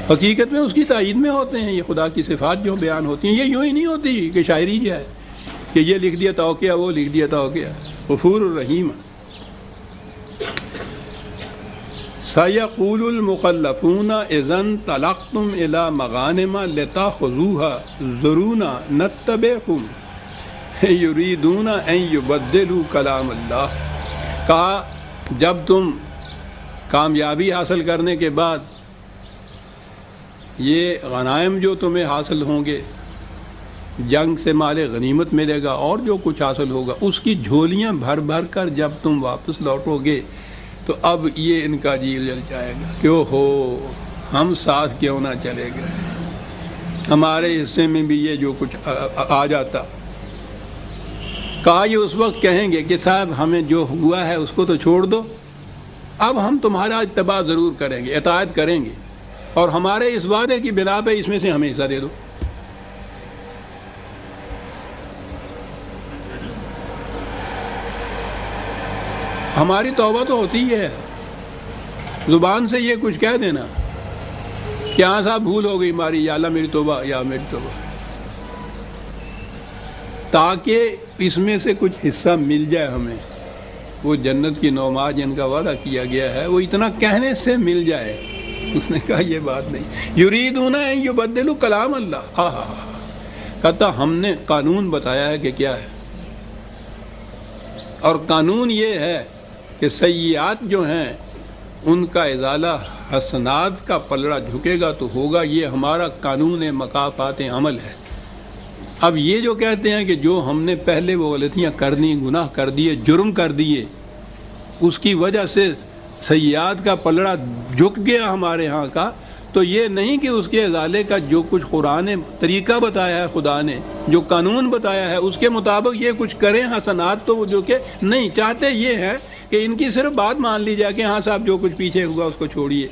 حقیقت میں اس کی تائید میں ہوتے ہیں۔ یہ خدا کی صفات جو بیان ہوتی ہیں، یہ یوں ہی نہیں ہوتی کہ شاعری جو ہے کہ یہ لکھ دیا تو کیا، وہ لکھ دیا تو کیا۔ غفور الرحیم۔ سَيَقُولُ الْمُخَلَّفُونَ إِذَا انطَلَقْتُمْ إِلَى مَغَانِمَ لِتَأْخُذُوهَا ذَرُونَا نَتَّبِعْكُمْ يُرِيدُونَ أَن يُبَدِّلُوا كَلَامَ اللَّهِ۔ کہا جب تم کامیابی حاصل کرنے کے بعد یہ غنائم جو تمہیں حاصل ہوں گے، جنگ سے مال غنیمت ملے گا اور جو کچھ حاصل ہوگا، اس کی جھولیاں بھر بھر کر جب تم واپس لوٹو گے تو اب یہ ان کا جی جل جائے گا، کیوں ہو ہم ساتھ کیوں نہ چلے گئے، ہمارے حصے میں بھی یہ جو کچھ آ جاتا. کہا یہ اس وقت کہیں گے کہ صاحب ہمیں جو ہوا ہے اس کو تو چھوڑ دو، اب ہم تمہارا اتباع ضرور کریں گے، اطاعت کریں گے، اور ہمارے اس وعدے کی بنا پہ اس میں سے ہمیں حصہ دے دو. ہماری توبہ تو ہوتی ہے زبان سے یہ کچھ کہہ دینا کہ ہاں صاحب بھول ہو گئی ہماری، یا اللہ میری توبہ، یا میری توبہ، تاکہ اس میں سے کچھ حصہ مل جائے ہمیں. وہ جنت کی نعماء جن کا وعدہ کیا گیا ہے وہ اتنا کہنے سے مل جائے. اس نے کہا یہ بات نہیں، یریدون ان یبدلوا کلام اللہ. کہتا ہم نے قانون بتایا ہے کہ کیا ہے، اور قانون یہ ہے کہ سیئات جو ہیں ان کا ازالہ حسنات کا پلڑا جھکے گا تو ہوگا. یہ ہمارا قانون مکافات عمل ہے. اب یہ جو کہتے ہیں کہ جو ہم نے پہلے وہ غلطیاں کر دی، گناہ کر دیے، جرم کر دیے، اس کی وجہ سے سیئات کا پلڑا جھک گیا ہمارے ہاں کا، تو یہ نہیں کہ اس کے ازالے کا جو کچھ قرآن نے طریقہ بتایا ہے، خدا نے جو قانون بتایا ہے اس کے مطابق یہ کچھ کریں حسنات، تو جو کہ نہیں چاہتے یہ ہے کہ ان کی صرف بات مان لی جائے کہ ہاں صاحب جو کچھ پیچھے ہوا اس کو چھوڑیے،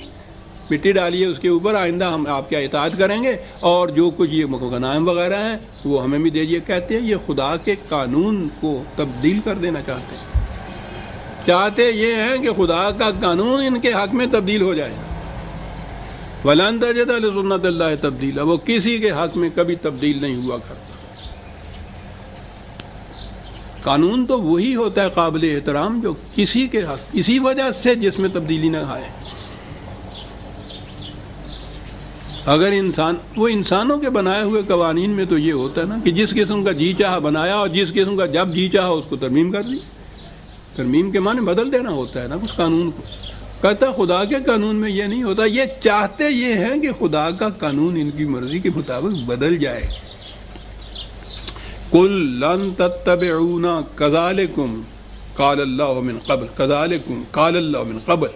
مٹی ڈالیے اس کے اوپر، آئندہ ہم آپ کیا اطاعت کریں گے، اور جو کچھ یہ غنائم وغیرہ ہیں وہ ہمیں بھی دیجیے. کہتے ہیں یہ خدا کے قانون کو تبدیل کر دینا چاہتے ہیں. چاہتے یہ ہیں کہ خدا کا قانون ان کے حق میں تبدیل ہو جائے. وَلَن تَجِدَ لِسُنَّتِ اللَّهِ تَبْدِيلًا، وہ کسی کے حق میں کبھی تبدیل نہیں ہوا کرتا. قانون تو وہی ہوتا ہے قابل احترام جو کسی کے حق کسی وجہ سے جس میں تبدیلی نہ آئے. اگر انسان، وہ انسانوں کے بنائے ہوئے قوانین میں تو یہ ہوتا ہے نا کہ جس قسم کا جی چاہا بنایا اور جس قسم کا جب جی چاہا اس کو ترمیم کر دی. ترمیم کے معنی بدل دینا ہوتا ہے نا اس قانون کو. کہتا خدا کے قانون میں یہ نہیں ہوتا. یہ چاہتے یہ ہیں کہ خدا کا قانون ان کی مرضی کے مطابق بدل جائے. قُل لَن تَتَّبِعُونَا كَذَلِكُمْ قَالَ اللَّهُ مِن قَبْلُ كَذَلِكُمْ قَالَ اللَّهُ مِن قَبْلُ.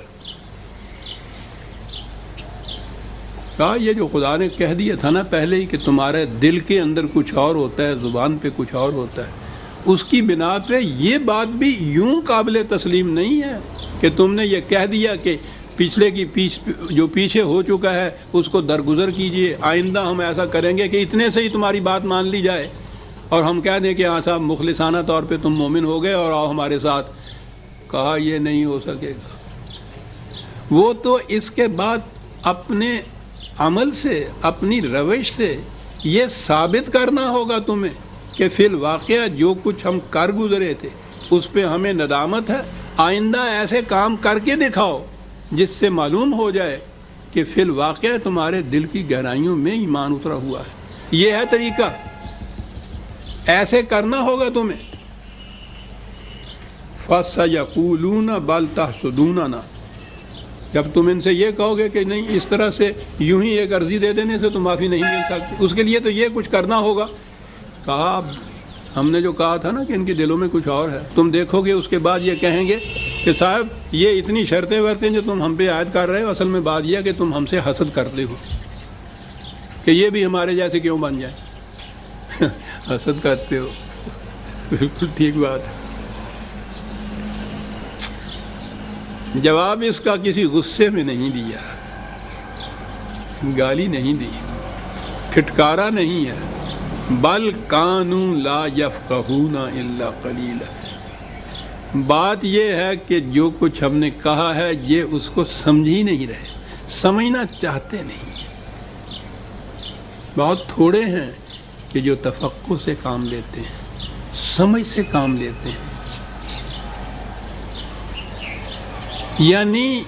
کہا یہ جو خدا نے کہہ دیا تھا نا پہلے ہی کہ تمہارے دل کے اندر کچھ اور ہوتا ہے، زبان پہ کچھ اور ہوتا ہے، اس کی بنا پہ یہ بات بھی یوں قابل تسلیم نہیں ہے کہ تم نے یہ کہہ دیا کہ پچھلے کی جو پیچھے ہو چکا ہے اس کو درگزر کیجئے، آئندہ ہم ایسا کریں گے کہ اتنے سے ہی تمہاری بات مان لی جائے اور ہم کہہ دیں کہ ہاں صاحب مخلصانہ طور پہ تم مومن ہو گئے اور آؤ ہمارے ساتھ. کہا یہ نہیں ہو سکے گا. وہ تو اس کے بعد اپنے عمل سے، اپنی روش سے یہ ثابت کرنا ہوگا تمہیں کہ فی الواقعہ جو کچھ ہم کر گزرے تھے اس پہ ہمیں ندامت ہے. آئندہ ایسے کام کر کے دکھاؤ جس سے معلوم ہو جائے کہ فی الواقعہ تمہارے دل کی گہرائیوں میں ایمان اترا ہوا ہے. یہ ہے طریقہ، ایسے کرنا ہوگا تمہیں. فَسَيَقُولُونَ بَلْ تَحْسُدُونَنَا، جب تم ان سے یہ کہو گے کہ نہیں اس طرح سے یوں ہی ایک عرضی دے دینے سے تو معافی نہیں مل سکتی، اس کے لیے تو یہ کچھ کرنا ہوگا. کہا ہم نے جو کہا تھا نا کہ ان کے دلوں میں کچھ اور ہے، تم دیکھو گے اس کے بعد یہ کہیں گے کہ صاحب یہ اتنی شرطیں ورتیں جو تم ہم پہ عائد کر رہے ہو، اصل میں بات یہ ہے کہ تم ہم سے حسد کرتے ہو کہ یہ بھی ہمارے جیسے کیوں بن جائے. حسد کرتے ہو، بالکل ٹھیک بات ہے. جواب اس کا کسی غصے میں نہیں دیا، گالی نہیں دی، پھٹکارا نہیں ہے. بل کانوا لا یفقہون الا قلیلا، بات یہ ہے کہ جو کچھ ہم نے کہا ہے یہ اس کو سمجھ ہی نہیں رہے، سمجھنا چاہتے نہیں. بہت تھوڑے ہیں کہ جو تفقہ سے کام لیتے ہیں، سمجھ سے کام لیتے ہیں. یعنی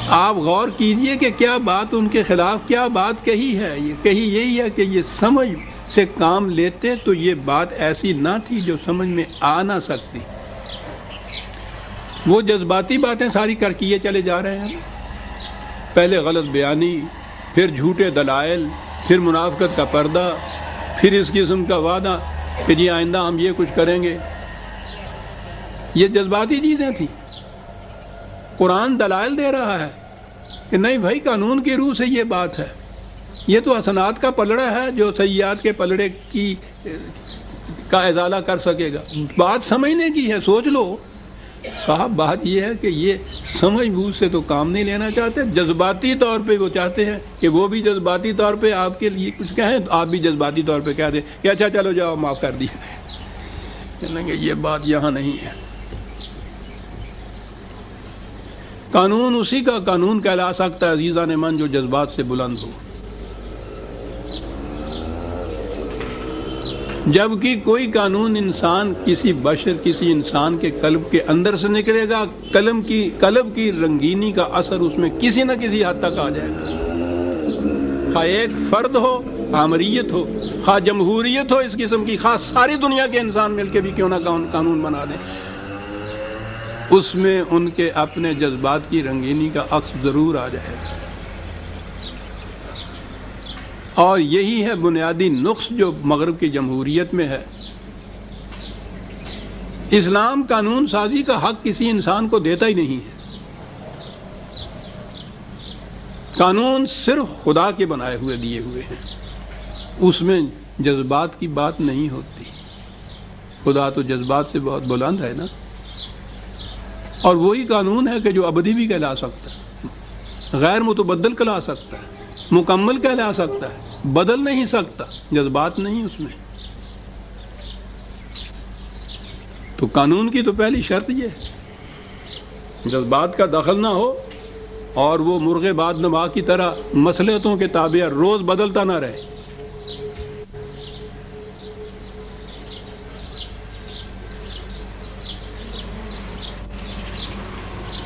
آپ غور کیجئے کہ کیا بات ان کے خلاف کیا بات کہی ہے. یہ کہی یہی ہے کہ یہ سمجھ سے کام لیتے تو یہ بات ایسی نہ تھی جو سمجھ میں آ نہ سکتی. وہ جذباتی باتیں ساری کر کیے چلے جا رہے ہیں، پہلے غلط بیانی، پھر جھوٹے دلائل، پھر منافقت کا پردہ، پھر اس قسم کا وعدہ کہ جی آئندہ ہم یہ کچھ کریں گے. یہ جذباتی چیزیں تھیں. قرآن دلائل دے رہا ہے کہ نہیں بھائی قانون کی روح سے یہ بات ہے، یہ تو حسنات کا پلڑا ہے جو سیئات کے پلڑے کا ازالہ کر سکے گا. بات سمجھنے کی ہے، سوچ لو. کہا بات یہ ہے کہ یہ سمجھ بوجھ سے تو کام نہیں لینا چاہتے، جذباتی طور پہ وہ چاہتے ہیں کہ وہ بھی جذباتی طور پہ آپ کے لیے کچھ کہیں تو آپ بھی جذباتی طور پہ کہہ دیں کہ اچھا چلو جاؤ معاف کر دیا. کہنے گے یہ بات یہاں نہیں ہے. قانون اسی کا قانون کہلا سکتا ہے عزیزان من جو جذبات سے بلند ہو. جبکہ کوئی قانون انسان کسی بشر کسی انسان کے قلب کے اندر سے نکلے گا، قلب کی رنگینی کا اثر اس میں کسی نہ کسی حد تک آ جائے گا. خواہ ایک فرد ہو، آمریت ہو، خواہ جمہوریت ہو اس قسم کی، خواہ ساری دنیا کے انسان مل کے بھی کیوں نہ قانون بنا دیں، اس میں ان کے اپنے جذبات کی رنگینی کا عکس ضرور آ جائے گا. اور یہی ہے بنیادی نقص جو مغرب کی جمہوریت میں ہے. اسلام قانون سازی کا حق کسی انسان کو دیتا ہی نہیں ہے. قانون صرف خدا کے بنائے ہوئے دیے ہوئے ہیں، اس میں جذبات کی بات نہیں ہوتی. خدا تو جذبات سے بہت بلند ہے نا. اور وہی قانون ہے کہ جو ابدی بھی کہلا سکتا ہے، غیر متبدل کہلا سکتا ہے، مکمل کہلا سکتا ہے، بدل نہیں سکتا. جذبات نہیں اس میں. تو قانون کی تو پہلی شرط یہ ہے جذبات کا دخل نہ ہو، اور وہ مرغ باد نما کی طرح مصلحتوں کے تابع روز بدلتا نہ رہے.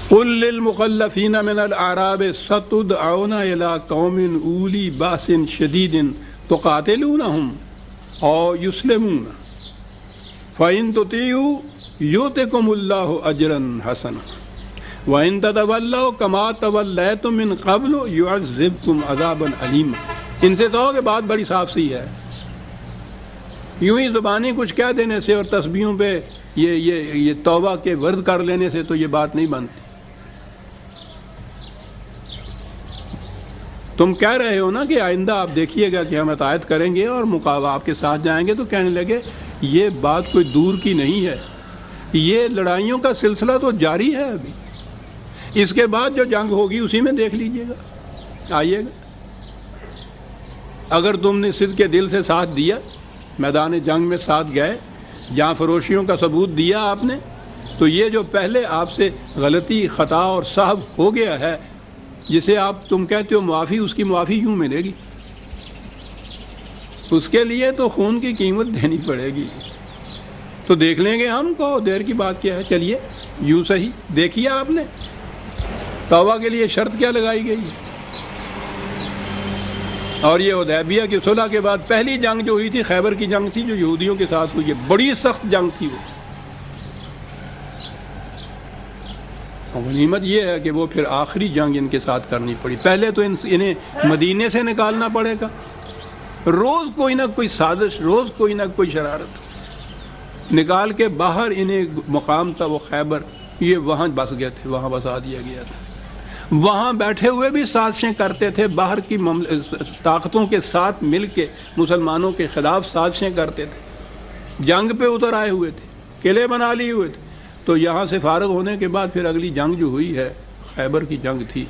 قل للمخلفین من الاعراب ستدعون الى قوم اولی باس شدید تقاتلونهم او یسلمون فإن تطیعوا یؤتکم اللہ اجرا حسنا وإن تتولوا كما تولیتم من قبل يعذبكم عذابا علیما. ان سے کہو کہ بات بڑی صاف سی ہے. یوں ہی زبانی کچھ کہہ دینے سے اور تسبیحوں پہ یہ توبہ کے ورد کر لینے سے تو یہ بات نہیں بنتی. تم کہہ رہے ہو نا کہ آئندہ آپ دیکھیے گا کہ ہم اطاعت کریں گے اور مقابلہ آپ کے ساتھ جائیں گے، تو کہنے لگے یہ بات کوئی دور کی نہیں ہے، یہ لڑائیوں کا سلسلہ تو جاری ہے ابھی. اس کے بعد جو جنگ ہوگی اسی میں دیکھ لیجئے گا، آئیے گا. اگر تم نے صدق کے دل سے ساتھ دیا، میدان جنگ میں ساتھ گئے، جہاں فروشیوں کا ثبوت دیا آپ نے، تو یہ جو پہلے آپ سے غلطی خطا اور سہو ہو گیا ہے، جسے تم کہتے ہو معافی، اس کی معافی یوں ملے گی. اس کے لیے تو خون کی قیمت دینی پڑے گی. تو دیکھ لیں گے ہم کو، دیر کی بات کیا ہے. چلیے یوں صحیح دیکھیے آپ نے توبہ کے لیے شرط کیا لگائی گئی ہے. اور یہ حدیبیہ کی صلح کے بعد پہلی جنگ جو ہوئی تھی خیبر کی جنگ تھی، جو یہودیوں کے ساتھ ہوئی. یہ بڑی سخت جنگ تھی. وہ غنیمت یہ ہے کہ وہ پھر آخری جنگ ان کے ساتھ کرنی پڑی. پہلے تو انہیں مدینے سے نکالنا پڑے گا، روز کوئی نہ کوئی سازش، روز کوئی نہ کوئی شرارت نکال کے باہر. انہیں مقام تھا وہ خیبر، یہ وہاں بس گئے تھے، وہاں بسا دیا گیا تھا. وہاں بیٹھے ہوئے بھی سازشیں کرتے تھے، باہر کی طاقتوں کے ساتھ مل کے مسلمانوں کے خلاف سازشیں کرتے تھے. جنگ پہ اتر آئے ہوئے تھے، قلعے بنا لیے ہوئے تھے. تو یہاں سے فارغ ہونے کے بعد پھر اگلی جنگ جو ہوئی ہے خیبر کی جنگ تھی،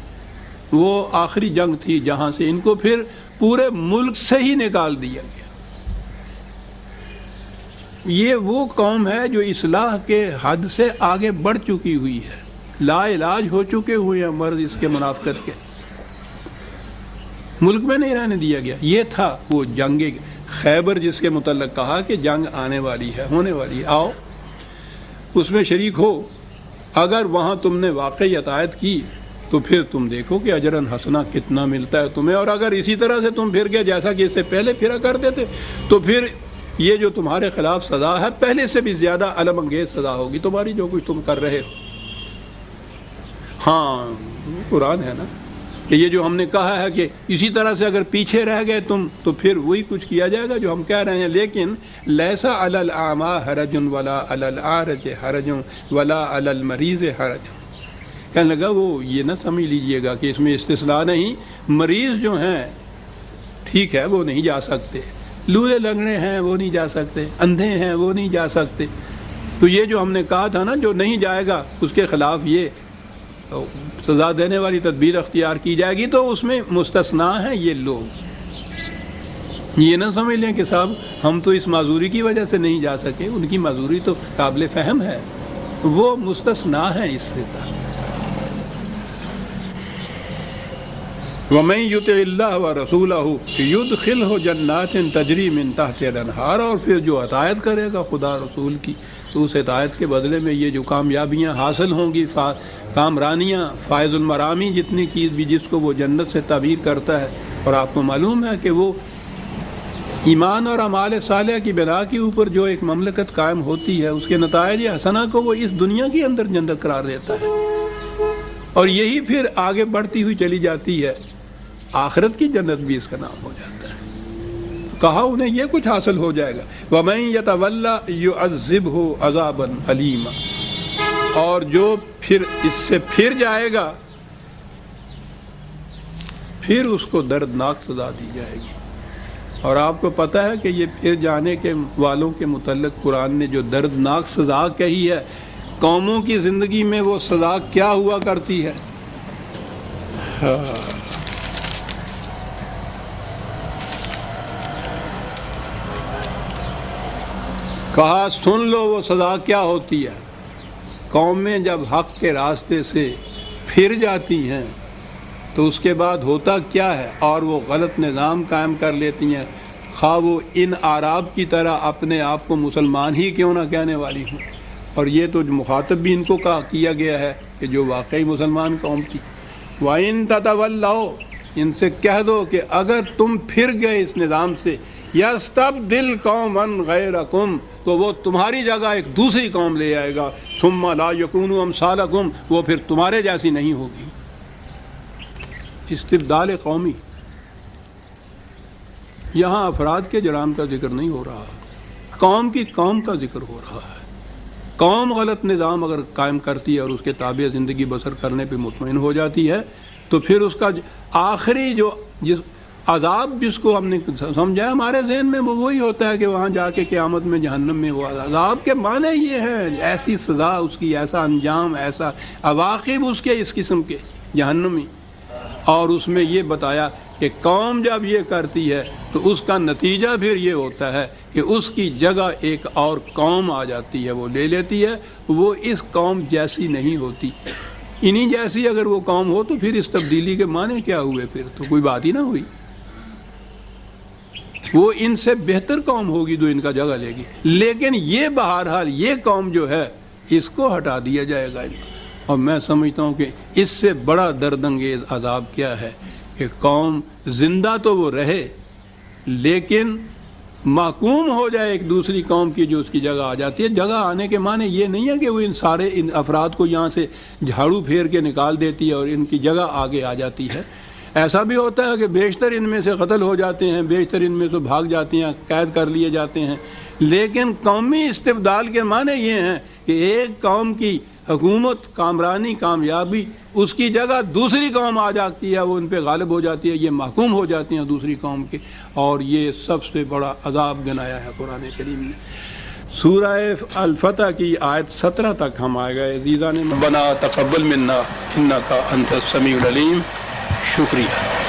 وہ آخری جنگ تھی جہاں سے ان کو پھر پورے ملک سے ہی نکال دیا گیا. یہ وہ قوم ہے جو اصلاح کے حد سے آگے بڑھ چکی ہوئی ہے، لا علاج ہو چکے ہوئے ہیں مرض اس کے منافقت کے. ملک میں نہیں رہنے دیا گیا. یہ تھا وہ جنگ خیبر جس کے متعلق کہا کہ جنگ آنے والی ہے، ہونے والی ہے، آؤ اس میں شریک ہو. اگر وہاں تم نے واقعی اطاعت کی تو پھر تم دیکھو کہ اجرن حسنہ کتنا ملتا ہے تمہیں. اور اگر اسی طرح سے تم پھر گئے جیسا کہ اس سے پہلے پھرا کرتے تھے، تو پھر یہ جو تمہارے خلاف سزا ہے پہلے سے بھی زیادہ علم انگیز سزا ہوگی تمہاری، جو کچھ تم کر رہے ہو. ہاں قرآن ہے نا کہ یہ جو ہم نے کہا ہے کہ اسی طرح سے اگر پیچھے رہ گئے تم تو پھر وہی کچھ کیا جائے گا جو ہم کہہ رہے ہیں. لیکن لیسا علی الاعمی حرج ولا علی الاعرج حرج ولا علی المریض حرج. کہنے لگا وہ یہ نہ سمجھ لیجئے گا کہ اس میں استثناء نہیں، مریض جو ہیں ٹھیک ہے وہ نہیں جا سکتے، لولے لنگڑے ہیں وہ نہیں جا سکتے، اندھے ہیں وہ نہیں جا سکتے، تو یہ جو ہم نے کہا تھا نا جو نہیں جائے گا اس کے خلاف یہ سزا دینے والی تدبیر اختیار کی جائے گی، تو اس میں مستثنا ہیں یہ لوگ۔ یہ نہ سمجھ لیں کہ صاحب ہم تو اس معذوری کی وجہ سے نہیں جا سکے، ان کی معذوری تو قابل فہم ہے، وہ مستثنا ہیں اس سے۔ وَمَن يُطِعِ اللَّهَ وَرَسُولَهُ يُدْخِلْهُ جَنَّاتٍ تَجْرِي مِن تَحْتِهَا الْأَنْهَارُ، اور پھر جو اطاعت کرے گا خدا رسول کی تو اس اطاعت کے بدلے میں یہ جو کامیابیاں حاصل ہوں گی، کامرانیاں، فائز المرامی جتنی چیز بھی جس کو وہ جنت سے تعبیر کرتا ہے، اور آپ کو معلوم ہے کہ وہ ایمان اور اعمال صالحہ کی بنا کے اوپر جو ایک مملکت قائم ہوتی ہے اس کے نتائج حسنہ کو وہ اس دنیا کے اندر جنت قرار دیتا ہے، اور یہی پھر آگے بڑھتی ہوئی چلی جاتی ہے، آخرت کی جنت بھی اس کا نام ہو جاتا ہے۔ کہا انہیں یہ کچھ حاصل ہو جائے گا، وَمَن يَتَوَلَّ يُعَذِّبْهُ عَذَابًا أَلِيمًا، اور جو پھر اس سے پھر جائے گا پھر اس کو دردناک سزا دی جائے گی۔ اور آپ کو پتہ ہے کہ یہ پھر جانے کے والوں کے متعلق قرآن نے جو دردناک سزا کہی ہے، قوموں کی زندگی میں وہ سزا کیا ہوا کرتی ہے؟ کہا سن لو وہ سزا کیا ہوتی ہے۔ قومیں جب حق کے راستے سے پھر جاتی ہیں تو اس کے بعد ہوتا کیا ہے، اور وہ غلط نظام قائم کر لیتی ہیں، خواہ وہ ان اعراب کی طرح اپنے آپ کو مسلمان ہی کیوں نہ کہنے والی ہوں، اور یہ تو مخاطب بھی ان کو کیا گیا ہے کہ جو واقعی مسلمان قوم تھی۔ وَإِن تَتَوَلَّوْا، ان سے کہہ دو کہ اگر تم پھر گئے اس نظام سے، يَسْتَبْدِلْ قَوْمًا غَيْرَكُمْ، تو وہ تمہاری جگہ ایک دوسری قوم لے آئے گا، ثُمَّ لَا يَكُونُوا أَمْثَالَكُمْ، وہ پھر تمہارے جیسی نہیں ہوگی۔ استبدال قومی، یہاں افراد کے جرائم کا ذکر نہیں ہو رہا، قوم کی قوم کا ذکر ہو رہا ہے۔ قوم غلط نظام اگر قائم کرتی ہے اور اس کے تابع زندگی بسر کرنے پہ مطمئن ہو جاتی ہے تو پھر اس کا آخری جو عذاب جس کو ہم نے سمجھا ہمارے ذہن میں وہ وہی ہوتا ہے کہ وہاں جا کے قیامت میں جہنم میں وہ عذاب کے معنی یہ ہیں، ایسی سزا اس کی، ایسا انجام، ایسا عواقب اس کے اس قسم کے جہنمی۔ اور اس میں یہ بتایا کہ قوم جب یہ کرتی ہے تو اس کا نتیجہ پھر یہ ہوتا ہے کہ اس کی جگہ ایک اور قوم آ جاتی ہے، وہ لے لیتی ہے، وہ اس قوم جیسی نہیں ہوتی۔ انہی جیسی اگر وہ قوم ہو تو پھر اس تبدیلی کے معنی کیا ہوئے؟ پھر تو کوئی بات ہی نہ ہوئی، وہ ان سے بہتر قوم ہوگی جو ان کا جگہ لے گی۔ لیکن یہ بہرحال یہ قوم جو ہے اس کو ہٹا دیا جائے گا، اور میں سمجھتا ہوں کہ اس سے بڑا درد انگیز عذاب کیا ہے کہ قوم زندہ تو وہ رہے لیکن محکوم ہو جائے ایک دوسری قوم کی جو اس کی جگہ آ جاتی ہے۔ جگہ آنے کے معنی یہ نہیں ہے کہ وہ ان سارے افراد کو یہاں سے جھاڑو پھیر کے نکال دیتی ہے اور ان کی جگہ آگے آ جاتی ہے۔ ایسا بھی ہوتا ہے کہ بیشتر ان میں سے قتل ہو جاتے ہیں، بیشتر ان میں سے بھاگ جاتے ہیں، قید کر لیے جاتے ہیں، لیکن قومی استبدال کے معنی یہ ہیں کہ ایک قوم کی حکومت، کامرانی، کامیابی، اس کی جگہ دوسری قوم آ جاتی ہے، وہ ان پہ غالب ہو جاتی ہے، یہ محکوم ہو جاتی ہیں دوسری قوم کے، اور یہ سب سے بڑا عذاب گنایا ہے قرآن کریم نے۔ سورہ الفتح کی آیت 17 تک ہم آئے گئے۔ عزیزان ربنا تقبل منا انک انت السمیع العلیم۔ شکریہ۔